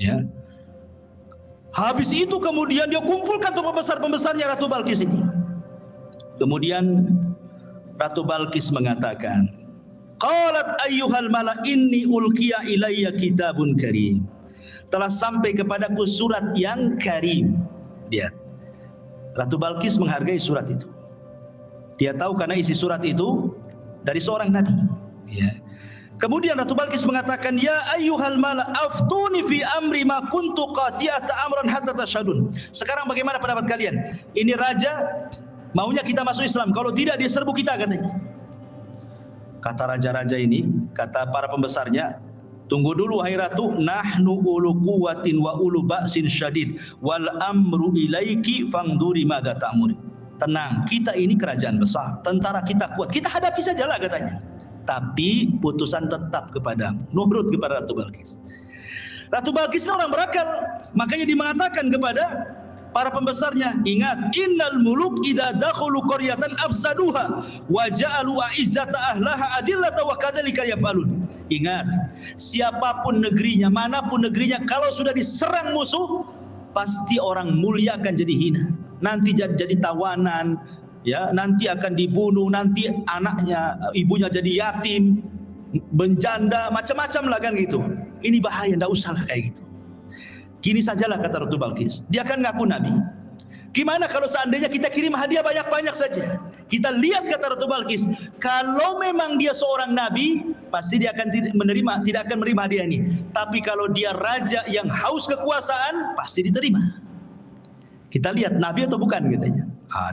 Ya. Habis itu kemudian dia kumpulkan tuh pembesar-pembesarnya Ratu Balqis ini. Kemudian Ratu Balqis mengatakan, Qalat ayyuhal mala inni ulqiya ilayya kitabun karim. Telah sampai kepadaku surat yang karim. Lihat, Ratu Balqis menghargai surat itu. Dia tahu karena isi surat itu dari seorang nabi. Ya. Kemudian Ratu Balqis mengatakan, ya ayyuhal mala aftuni fi amri ma kuntu qati'ata amran hatta tashhadun. Sekarang bagaimana pendapat kalian? Ini raja maunya kita masuk Islam, kalau tidak dia serbu kita katanya. Kata raja-raja ini, kata para pembesarnya, tunggu dulu wahai ratu, nahnu ulu quwwatin wa ulu ba'sin syadid wal amru ilaiki fangduri madza ta'muri. Tenang, kita ini kerajaan besar, tentara kita kuat, kita hadapi sajalah katanya. Tapi putusan tetap kepadamu, nurut kepada Ratu Balqis. Ratu Balqis ini orang berakal, makanya dia mengatakan kepada para pembesarnya, ingat, innal muluk idza dakhulu qaryatan afsaduha wa ja'alu a'izzata ahlaha adillata wa kadzalika yaf'alun. Ingat, siapapun negerinya, manapun negerinya, kalau sudah diserang musuh, pasti orang mulia akan jadi hina. Nanti jadi tawanan, ya, nanti akan dibunuh, nanti anaknya, ibunya jadi yatim, menjanda, macam-macam lah kan gitu. Ini bahaya, enggak usah lah kayak gitu. Gini sajalah kata Ratu Balqis, dia akan ngaku nabi. Gimana kalau seandainya kita kirim hadiah banyak-banyak saja? Kita lihat kata Ratu Balqis, kalau memang dia seorang nabi, pasti dia akan tidak akan menerima hadiah ini. Tapi kalau dia raja yang haus kekuasaan, pasti diterima. Kita lihat nabi atau bukan katanya.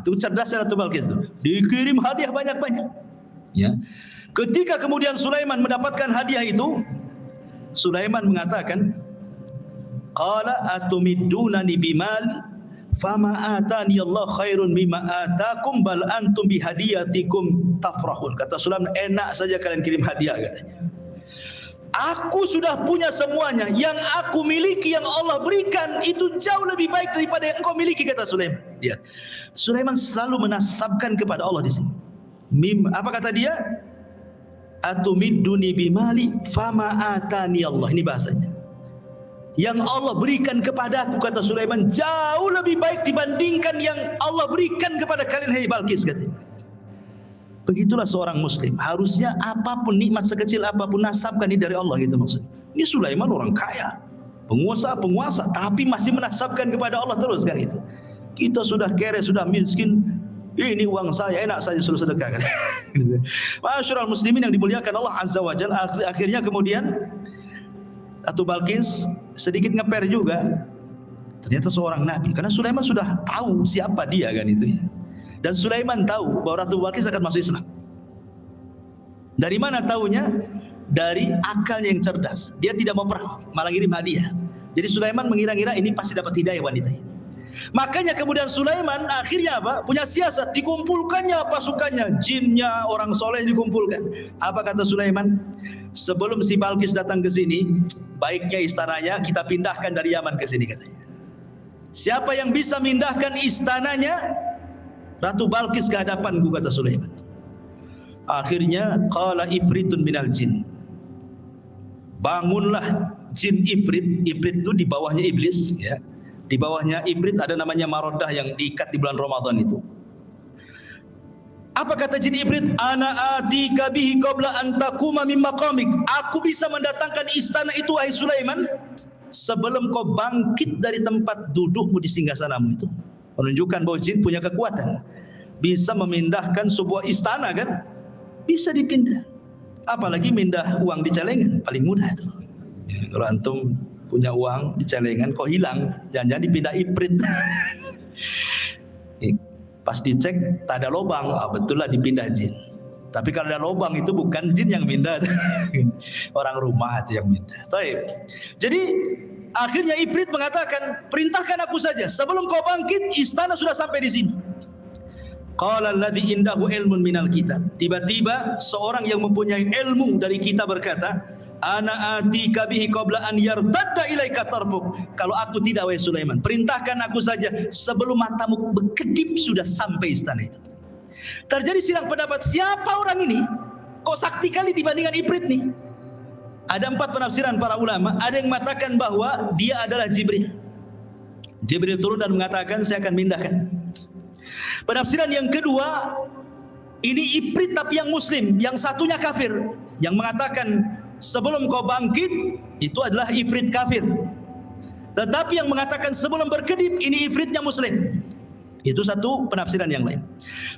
Itu cerdas Ratu Balqis itu. Dikirim hadiah banyak-banyak. Ya. Ketika kemudian Sulaiman mendapatkan hadiah itu, Sulaiman mengatakan, qala atumiddunani bimal fama atani Allah khairun mimma atakum bal antum bihadiyatikum tafrahun. Kata Sulaiman, enak saja kalian kirim hadiah katanya. Aku sudah punya semuanya, yang aku miliki, yang Allah berikan itu jauh lebih baik daripada yang engkau miliki, kata Sulaiman. Lihat, Sulaiman selalu menasabkan kepada Allah di sini. Apa kata dia? Atumidduni bimali fama atani Allah. Ini bahasanya. Yang Allah berikan kepadaku, kata Sulaiman, jauh lebih baik dibandingkan yang Allah berikan kepada kalian, hai Balqis, katanya. Begitulah seorang muslim, harusnya apapun nikmat sekecil apapun nasabkan ini dari Allah gitu maksudnya. Ini Sulaiman orang kaya, penguasa, tapi masih menasabkan kepada Allah terus kan itu. Kita sudah kere, sudah miskin, ini uang saya, enak saja suruh sedekah kan. Ma'asyiral muslimin yang dimuliakan Allah Azza wa Jalla, akhirnya kemudian Ratu Balqis sedikit ngeper juga. Ternyata seorang nabi, karena Sulaiman sudah tahu siapa dia kan itu ya. Dan Sulaiman tahu bahwa Ratu Balqis akan masuk Islam. Dari mana tahunya? Dari akalnya yang cerdas. Dia tidak mau perang, malah ngirim hadiah. Jadi Sulaiman mengira-ngira ini pasti dapat hidayah wanita ini. Makanya kemudian Sulaiman akhirnya apa? Punya siasat, dikumpulkannya pasukannya, jinnya, orang soleh dikumpulkan. Apa kata Sulaiman? Sebelum si Balqis datang ke sini, baiknya istananya kita pindahkan dari Yaman ke sini katanya. Siapa yang bisa mindahkan istananya Ratu Balqis ke hadapanku, kata Sulaiman. Akhirnya qala ifritun minal jin. Bangunlah jin ifrit. Ifrit itu di bawahnya iblis ya. Di bawahnya ifrit ada namanya Maroddah yang diikat di bulan Ramadan itu. Apa kata jin ifrit? Ana atika bihi qabla an taquma min maqamik. Aku bisa mendatangkan istana itu wahai Sulaiman sebelum kau bangkit dari tempat dudukmu di singgasanamu itu. Menunjukkan bahwa jin punya kekuatan, bisa memindahkan sebuah istana kan, bisa dipindah. Apalagi mindah uang di celengan, paling mudah itu. Ya, kalau antum punya uang di celengan kok hilang, jangan-jangan dipindah ifrit. Pas dicek tak ada lubang, betul lah dipindah jin. Tapi kalau ada lubang itu bukan jin yang mindah, orang rumah itu yang mindah. Jadi akhirnya Ifrit mengatakan, perintahkan aku saja, sebelum kau bangkit, istana sudah sampai di sini. Qala alladzi indahu ilmun minal kitab. Tiba-tiba seorang yang mempunyai ilmu dari kitab berkata, ana atika bihi qabla an yartadda ilaika tarfuk. Kalau aku tidak, wahai Sulaiman, perintahkan aku saja sebelum matamu berkedip sudah sampai istana itu. Terjadi silang pendapat, siapa orang ini? Kok sakti kali dibandingkan Ifrit nih? Ada 4 penafsiran para ulama. Ada yang mengatakan bahwa dia adalah Jibril. Jibril turun dan mengatakan, saya akan mindahkan. Penafsiran yang kedua, ini Ifrit tapi yang muslim, yang satunya kafir. Yang mengatakan sebelum kau bangkit itu adalah ifrit kafir. Tetapi yang mengatakan sebelum berkedip ini ifritnya muslim. Itu satu penafsiran yang lain.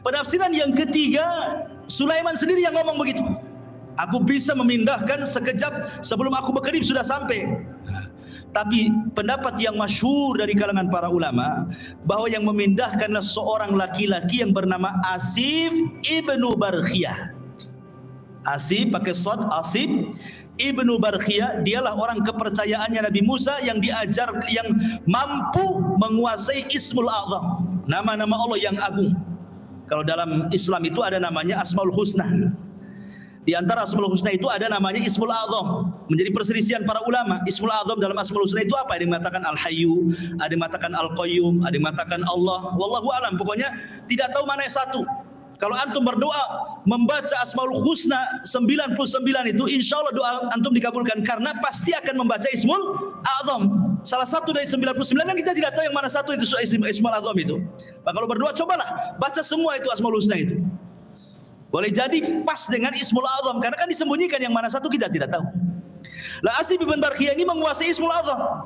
Penafsiran yang ketiga, Sulaiman sendiri yang ngomong begitu. Aku bisa memindahkan sekejap sebelum aku berkedip sudah sampai. Tapi pendapat yang masyhur dari kalangan para ulama bahwa yang memindahkanlah seorang laki-laki yang bernama Asif ibnu Barkhiyah. Asif pakai shad, Asif ibnu Barkhiyah, dialah orang kepercayaannya Nabi Musa yang diajar, yang mampu menguasai Ismul A'zam, nama-nama Allah yang agung. Kalau dalam Islam itu ada namanya Asmaul Husna. Di antara Asmaul Husna itu ada namanya Ismul A'zam. Menjadi perselisihan para ulama. Ismul A'zam dalam Asmaul Husna itu apa? Ada yang mengatakan Al-Hayyu, ada yang mengatakan Al-Qayyum, ada yang mengatakan Allah. Wallahu a'lam. Pokoknya tidak tahu mana yang satu. Kalau antum berdoa membaca Asmaul Husna 99 itu, insya Allah doa antum dikabulkan karena pasti akan membaca Ismul A'zam. Salah satu dari 99 kan kita tidak tahu yang mana satu itu Ismul A'zam itu. Maka kalau berdoa cobalah baca semua itu Asmaul Husna itu. Boleh jadi pas dengan Ismul A'zam karena kan disembunyikan yang mana satu kita tidak tahu. Lah Asif bin Barkhiyah ini menguasai Ismul A'zam.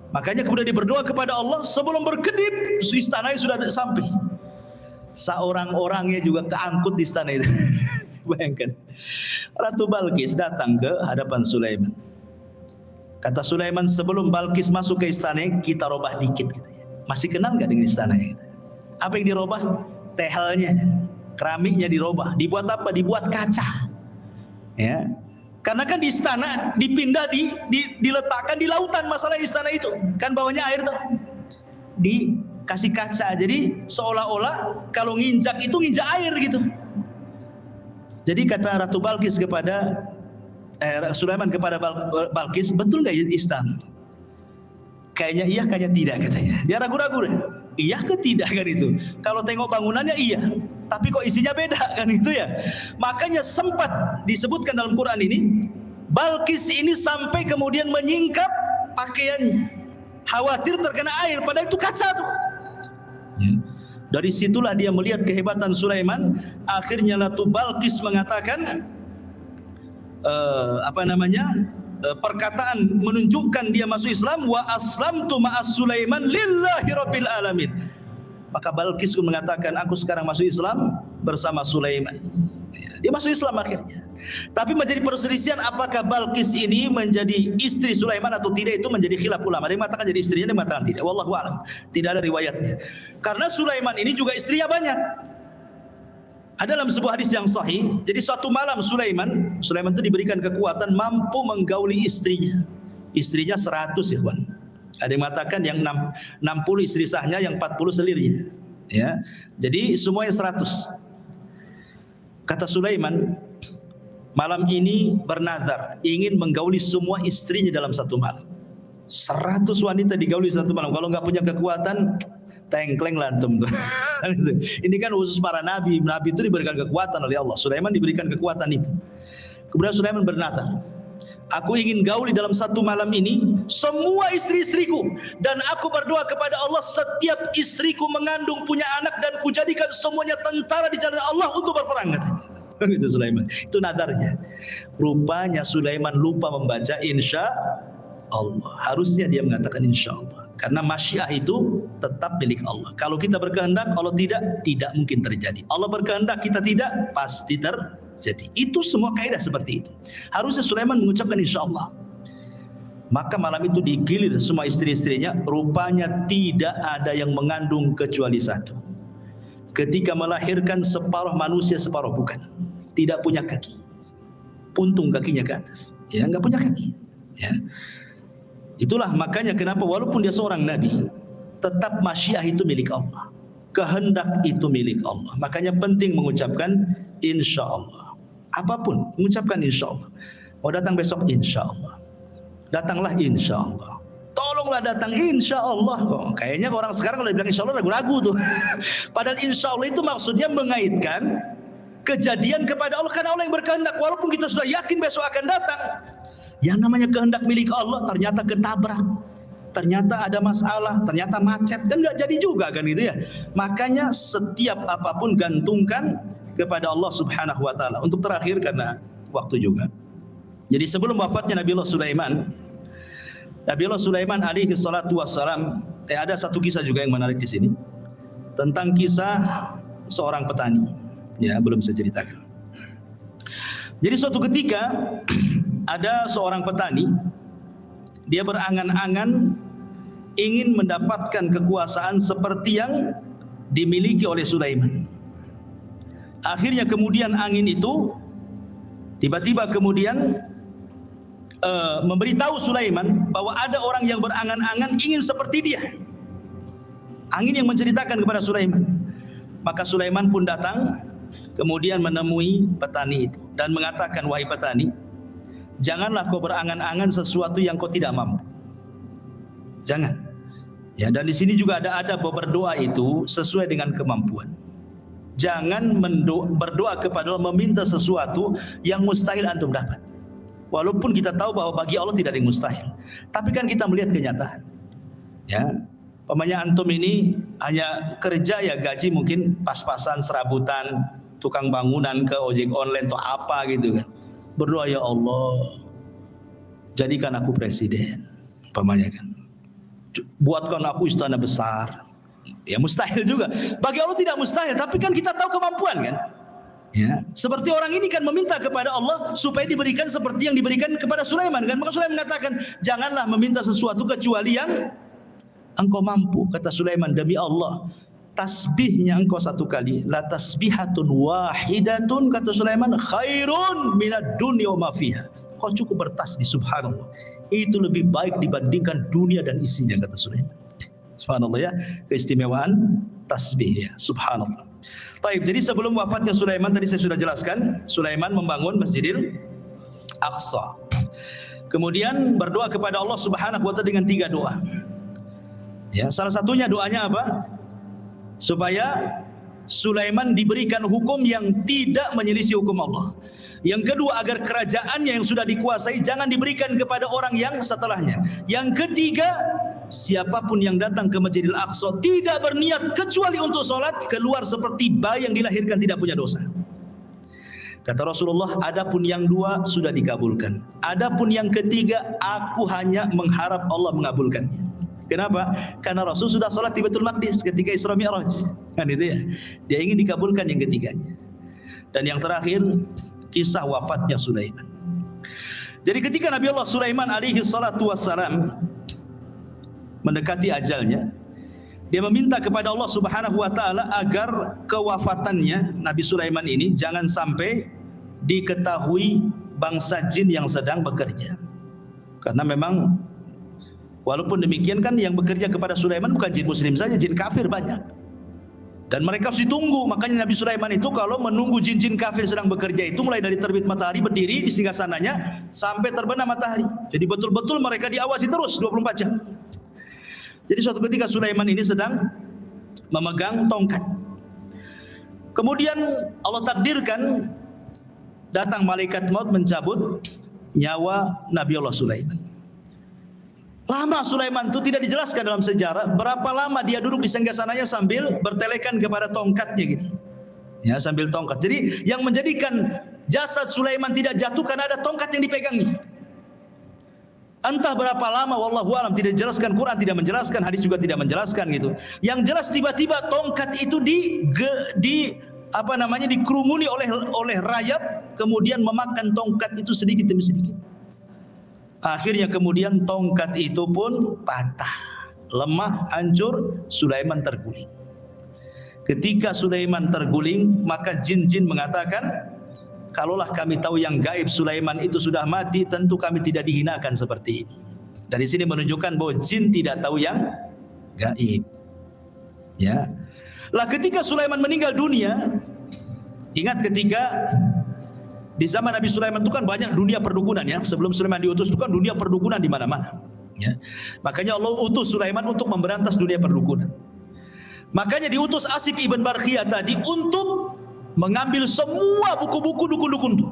Makanya kemudian dia berdoa kepada Allah sebelum berkedip istananya sudah sampai. Seorang-orangnya juga keangkut di istana itu. Bayangkan. Ratu Balkis datang ke hadapan Sulaiman. Kata Sulaiman, sebelum Balkis masuk ke istana, kita robah dikit katanya. Masih kenal nggak dengan istananya? Apa yang dirobah? Tehelnya, keramiknya dirobah. Dibuat apa? Dibuat kaca. Ya. Karena kan di istana dipindah diletakkan di lautan, masalah istana itu. Kan bawahnya air tuh. Dikasih kaca. Jadi seolah-olah kalau nginjak itu nginjak air gitu. Jadi kata Ratu Balkis kepada Sulaiman kepada Balkis, betul nggak istana? Kayaknya iya, kayaknya tidak katanya. Dia ragu-ragu deh. Iya ke tidak kan itu? Kalau tengok bangunannya iya, tapi kok isinya beda kan itu ya. Makanya sempat disebutkan dalam Quran ini, Balkis ini sampai kemudian menyingkap pakaiannya, khawatir terkena air, padahal itu kaca tuh. Dari situlah dia melihat kehebatan Sulaiman. Akhirnya Ratu Balkis mengatakan perkataan menunjukkan dia masuk Islam, wa aslamtu ma'as Sulaiman lillahi rabbil alamin. Maka Balkis pun mengatakan, aku sekarang masuk Islam bersama Sulaiman. Dia masuk Islam akhirnya. Tapi menjadi perselisihan apakah Balkis ini menjadi istri Sulaiman atau tidak, itu menjadi khilaf ulama. Ada yang mengatakan jadi istrinya, ada yang mengatakan tidak. Wallahu a'lam. Tidak ada riwayatnya. Karena Sulaiman ini juga istrinya banyak. Ada dalam sebuah hadis yang sahih. Jadi suatu malam Sulaiman itu diberikan kekuatan mampu menggauli istrinya. Istrinya 100 ya kawan. Ada yang mengatakan yang 60 istri sahnya, yang 40 selirnya. Ya. Jadi semuanya 100. Kata Sulaiman, malam ini bernazar ingin menggauli semua istrinya dalam satu malam. 100 wanita digauli satu malam. Kalau nggak punya kekuatan, tengkleng lantum tuh. Ini kan khusus para nabi. Nabi itu diberikan kekuatan oleh Allah. Sulaiman diberikan kekuatan itu. Kemudian Sulaiman bernazar, aku ingin gauli dalam satu malam ini semua istri-istriku, dan aku berdoa kepada Allah setiap istriku mengandung punya anak dan kujadikan semuanya tentara di jalan Allah untuk berperang. Itu Sulaiman. Itu nadarnya. Rupanya Sulaiman lupa membaca insya Allah. Harusnya dia mengatakan insya Allah. Karena masyiah itu tetap milik Allah. Kalau kita berkehendak, Allah tidak mungkin terjadi. Allah berkehendak, kita tidak, pasti terjadi. Itu semua kaidah seperti itu. Harusnya Sulaiman mengucapkan insya Allah. Maka malam itu digilir semua istri-istrinya. Rupanya tidak ada yang mengandung kecuali satu. Ketika melahirkan, separuh manusia, separuh bukan. Tidak punya kaki. Puntung kakinya ke atas. Ya, nggak punya kaki. Ya. Itulah makanya kenapa walaupun dia seorang nabi, tetap masyiah itu milik Allah. Kehendak itu milik Allah. Makanya penting mengucapkan insya Allah. Apapun, mengucapkan insya Allah. Mau datang besok, insya Allah. Datanglah insya Allah. Tolonglah datang insya Allah. Oh, kayaknya orang sekarang kalau bilang insya Allah ragu-ragu tuh. Padahal insya Allah itu maksudnya mengaitkan kejadian kepada Allah. Karena Allah yang berkehendak. Walaupun kita sudah yakin besok akan datang, yang namanya kehendak milik Allah ternyata ketabrak, ternyata ada masalah, ternyata macet, kan nggak jadi juga kan gitu ya. Makanya setiap apapun gantungkan kepada Allah Subhanahu wa taala. Untuk terakhir, karena waktu juga. Jadi sebelum wafatnya Nabiullah Sulaiman alaihi salatu wassalam, ada satu kisah juga yang menarik di sini tentang kisah seorang petani. Ya, belum saya ceritakan. Jadi suatu ketika ada seorang petani, dia berangan-angan ingin mendapatkan kekuasaan seperti yang dimiliki oleh Sulaiman. Akhirnya kemudian angin itu tiba-tiba kemudian memberitahu Sulaiman bahwa ada orang yang berangan-angan ingin seperti dia. Angin yang menceritakan kepada Sulaiman. Maka Sulaiman pun datang kemudian menemui petani itu dan mengatakan, wahai petani, janganlah kau berangan-angan sesuatu yang kau tidak mampu. Jangan. Ya, dan di sini juga ada adab berdoa itu sesuai dengan kemampuan. Jangan berdoa kepada Allah meminta sesuatu yang mustahil antum dapat. Walaupun kita tahu bahwa bagi Allah tidak ada yang mustahil, tapi kan kita melihat kenyataan. Ya, umpamanya antum ini hanya kerja ya gaji mungkin pas-pasan, serabutan, tukang bangunan ke ojek online atau apa gitu kan. Berdoa, ya Allah, jadikan aku presiden, umpamanya kan. Buatkan aku istana besar. Ya mustahil juga. Bagi Allah tidak mustahil, tapi kan kita tahu kemampuan kan. Ya, seperti orang ini kan meminta kepada Allah supaya diberikan seperti yang diberikan kepada Sulaiman kan. Maka Sulaiman mengatakan, janganlah meminta sesuatu kecuali yang engkau mampu. Kata Sulaiman, demi Allah, tasbihnya engkau satu kali, la tasbihatun wahidatun, kata Sulaiman, khairun minad dunya wa ma fiha. Kau cukup bertasbih, subhanallah, itu lebih baik dibandingkan dunia dan isinya, kata Sulaiman. Subhanallah ya, keistimewaan tasbih ya, subhanallah. Taib, jadi sebelum wafatnya Sulaiman, tadi saya sudah jelaskan, Sulaiman membangun Masjidil Aqsa. Kemudian berdoa kepada Allah Subhanahu wa taala dengan 3 doa. Ya, salah satunya doanya apa? Supaya Sulaiman diberikan hukum yang tidak menyelisih hukum Allah. Yang kedua, agar kerajaannya yang sudah dikuasai jangan diberikan kepada orang yang setelahnya. Yang ketiga, siapapun yang datang ke Masjidil Aqsa tidak berniat kecuali untuk sholat, keluar seperti bayi yang dilahirkan tidak punya dosa. Kata Rasulullah, adapun yang 2 sudah dikabulkan. Adapun yang ketiga, aku hanya mengharap Allah mengabulkannya. Kenapa? Karena Rasul sudah sholat di Baitul Maqdis ketika Isra Mi'raj. Kan itu ya. Dia ingin dikabulkan yang ketiganya. Dan yang terakhir, kisah wafatnya Sulaiman. Jadi ketika Nabi Allah Sulaiman alaihi salatu wassalam mendekati ajalnya, dia meminta kepada Allah Subhanahu wa taala agar kewafatannya Nabi Sulaiman ini jangan sampai diketahui bangsa jin yang sedang bekerja. Karena memang walaupun demikian kan yang bekerja kepada Sulaiman bukan jin muslim saja, jin kafir banyak. Dan mereka harus ditunggu. Makanya Nabi Sulaiman itu kalau menunggu jin-jin kafir sedang bekerja itu mulai dari terbit matahari berdiri di singgasananya sampai terbenam matahari. Jadi betul-betul mereka diawasi terus 24 jam. Jadi suatu ketika Sulaiman ini sedang memegang tongkat. Kemudian Allah takdirkan datang malaikat maut mencabut nyawa Nabi Allah Sulaiman. Lama Sulaiman itu tidak dijelaskan dalam sejarah berapa lama dia duduk di singgasananya sambil bertelekan kepada tongkatnya gitu. Ya, sambil tongkat. Jadi yang menjadikan jasad Sulaiman tidak jatuh karena ada tongkat yang dipegangnya. Entah berapa lama, wallahu alam, tidak dijelaskan, Quran tidak menjelaskan, hadis juga tidak menjelaskan gitu. Yang jelas tiba-tiba tongkat itu dikerumuni oleh rayap, kemudian memakan tongkat itu sedikit demi sedikit. Akhirnya kemudian tongkat itu pun patah, lemah, hancur, Sulaiman terguling. Ketika Sulaiman terguling, maka jin-jin mengatakan, kalaulah kami tahu yang gaib Sulaiman itu sudah mati, tentu kami tidak dihinakan seperti ini. Dari sini menunjukkan bahwa jin tidak tahu yang gaib. Ya. Lah ketika Sulaiman meninggal dunia, ingat ketika di zaman Nabi Sulaiman itu kan banyak dunia perdukunan ya. Sebelum Sulaiman diutus itu kan dunia perdukunan di mana-mana. Ya. Makanya Allah utus Sulaiman untuk memberantas dunia perdukunan. Makanya diutus Asif ibn Barkhiyah tadi untuk mengambil semua buku-buku dukun-dukun itu.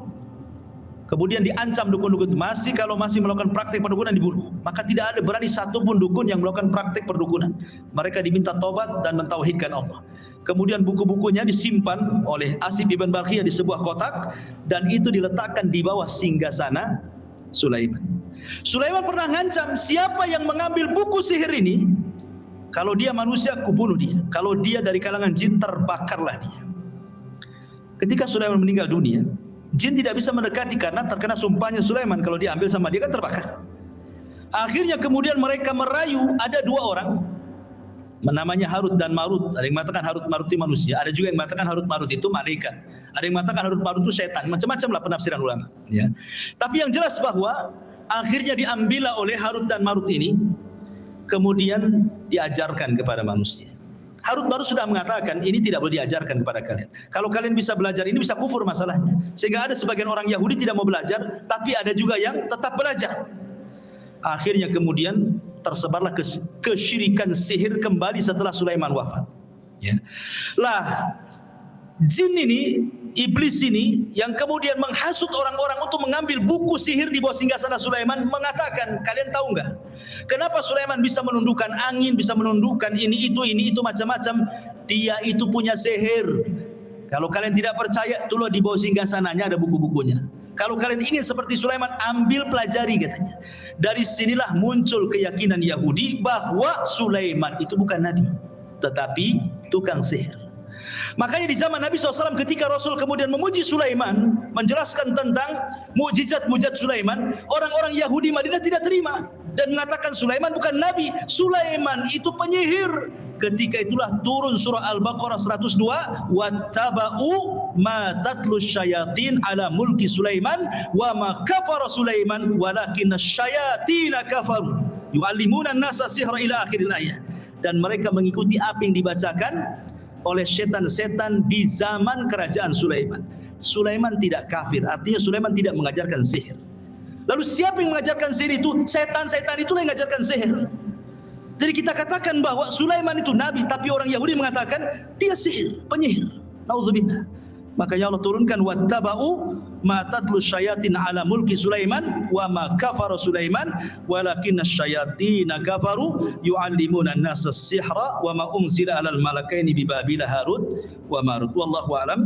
Kemudian diancam dukun-dukun itu, kalau masih melakukan praktik perdukunan dibunuh. Maka tidak ada berani satupun dukun yang melakukan praktik perdukunan. Mereka diminta tobat dan mentauhidkan Allah. Kemudian buku-bukunya disimpan oleh Asif ibn Barkhiyah di sebuah kotak, dan itu diletakkan di bawah singgasana Sulaiman. Sulaiman pernah ngancam, siapa yang mengambil buku sihir ini, kalau dia manusia, aku bunuh dia. Kalau dia dari kalangan jin, terbakarlah dia. Ketika Sulaiman meninggal dunia, jin tidak bisa mendekati karena terkena sumpahnya Sulaiman, kalau dia ambil sama dia kan terbakar. Akhirnya kemudian mereka merayu, ada dua orang, namanya Harut dan Marut. Ada yang mengatakan Harut Marut itu manusia, ada juga yang mengatakan Harut Marut itu malaikat, ada yang mengatakan Harut Marut itu setan, macam-macam lah penafsiran ulama, ya. Tapi yang jelas bahwa akhirnya diambillah oleh Harut dan Marut ini, kemudian diajarkan kepada manusia. Harut Marut sudah mengatakan ini tidak boleh diajarkan kepada kalian. Kalau kalian bisa belajar ini bisa kufur masalahnya. Sehingga ada sebagian orang Yahudi tidak mau belajar, tapi ada juga yang tetap belajar. Akhirnya kemudian tersebarlah kesyirikan sihir kembali setelah Sulaiman wafat. Ya. Lah, jin ini, iblis ini yang kemudian menghasut orang-orang untuk mengambil buku sihir di bawah singgasana Sulaiman, mengatakan, kalian tahu enggak? Kenapa Sulaiman bisa menundukkan angin, bisa menundukkan ini itu macam-macam? Dia itu punya sihir. Kalau kalian tidak percaya, itulah di bawah singgasananya ada buku-bukunya. Kalau kalian ingin seperti Sulaiman, ambil pelajari katanya. Dari sinilah muncul keyakinan Yahudi bahwa Sulaiman itu bukan nabi, tetapi tukang sihir. Makanya di zaman Nabi SAW ketika Rasul kemudian memuji Sulaiman, menjelaskan tentang mukjizat-mukjizat Sulaiman, orang-orang Yahudi Madinah tidak terima dan mengatakan Sulaiman bukan nabi, Sulaiman itu penyihir. Ketika itulah turun surah Al-Baqarah 102, wattaba'u ma tatlu syayatin ala mulki Sulaiman wa ma kafara Sulaiman walakinna syayatina kafaru yu'allimuna an-nasa sihra ila akhiril ayat. Dan mereka mengikuti apa yang dibacakan oleh setan-setan di zaman kerajaan Sulaiman. Sulaiman tidak kafir, artinya Sulaiman tidak mengajarkan sihir. Lalu siapa yang mengajarkan sihir itu? Setan-setan itulah yang mengajarkan sihir. Jadi kita katakan bahwa Sulaiman itu nabi, tapi orang Yahudi mengatakan dia sihir, penyihir. Nauzubillah. Makanya Allah turunkan wattaba'u ma tatlu syayatin ala mulki Sulaiman wa ma kafara Sulaiman walakinna syayatina kafaru yu'allimuna an-nasa as-sihra wa ma unzila 'alal malakaini bi Babila Harut wa Marut. Wallahu a'lam.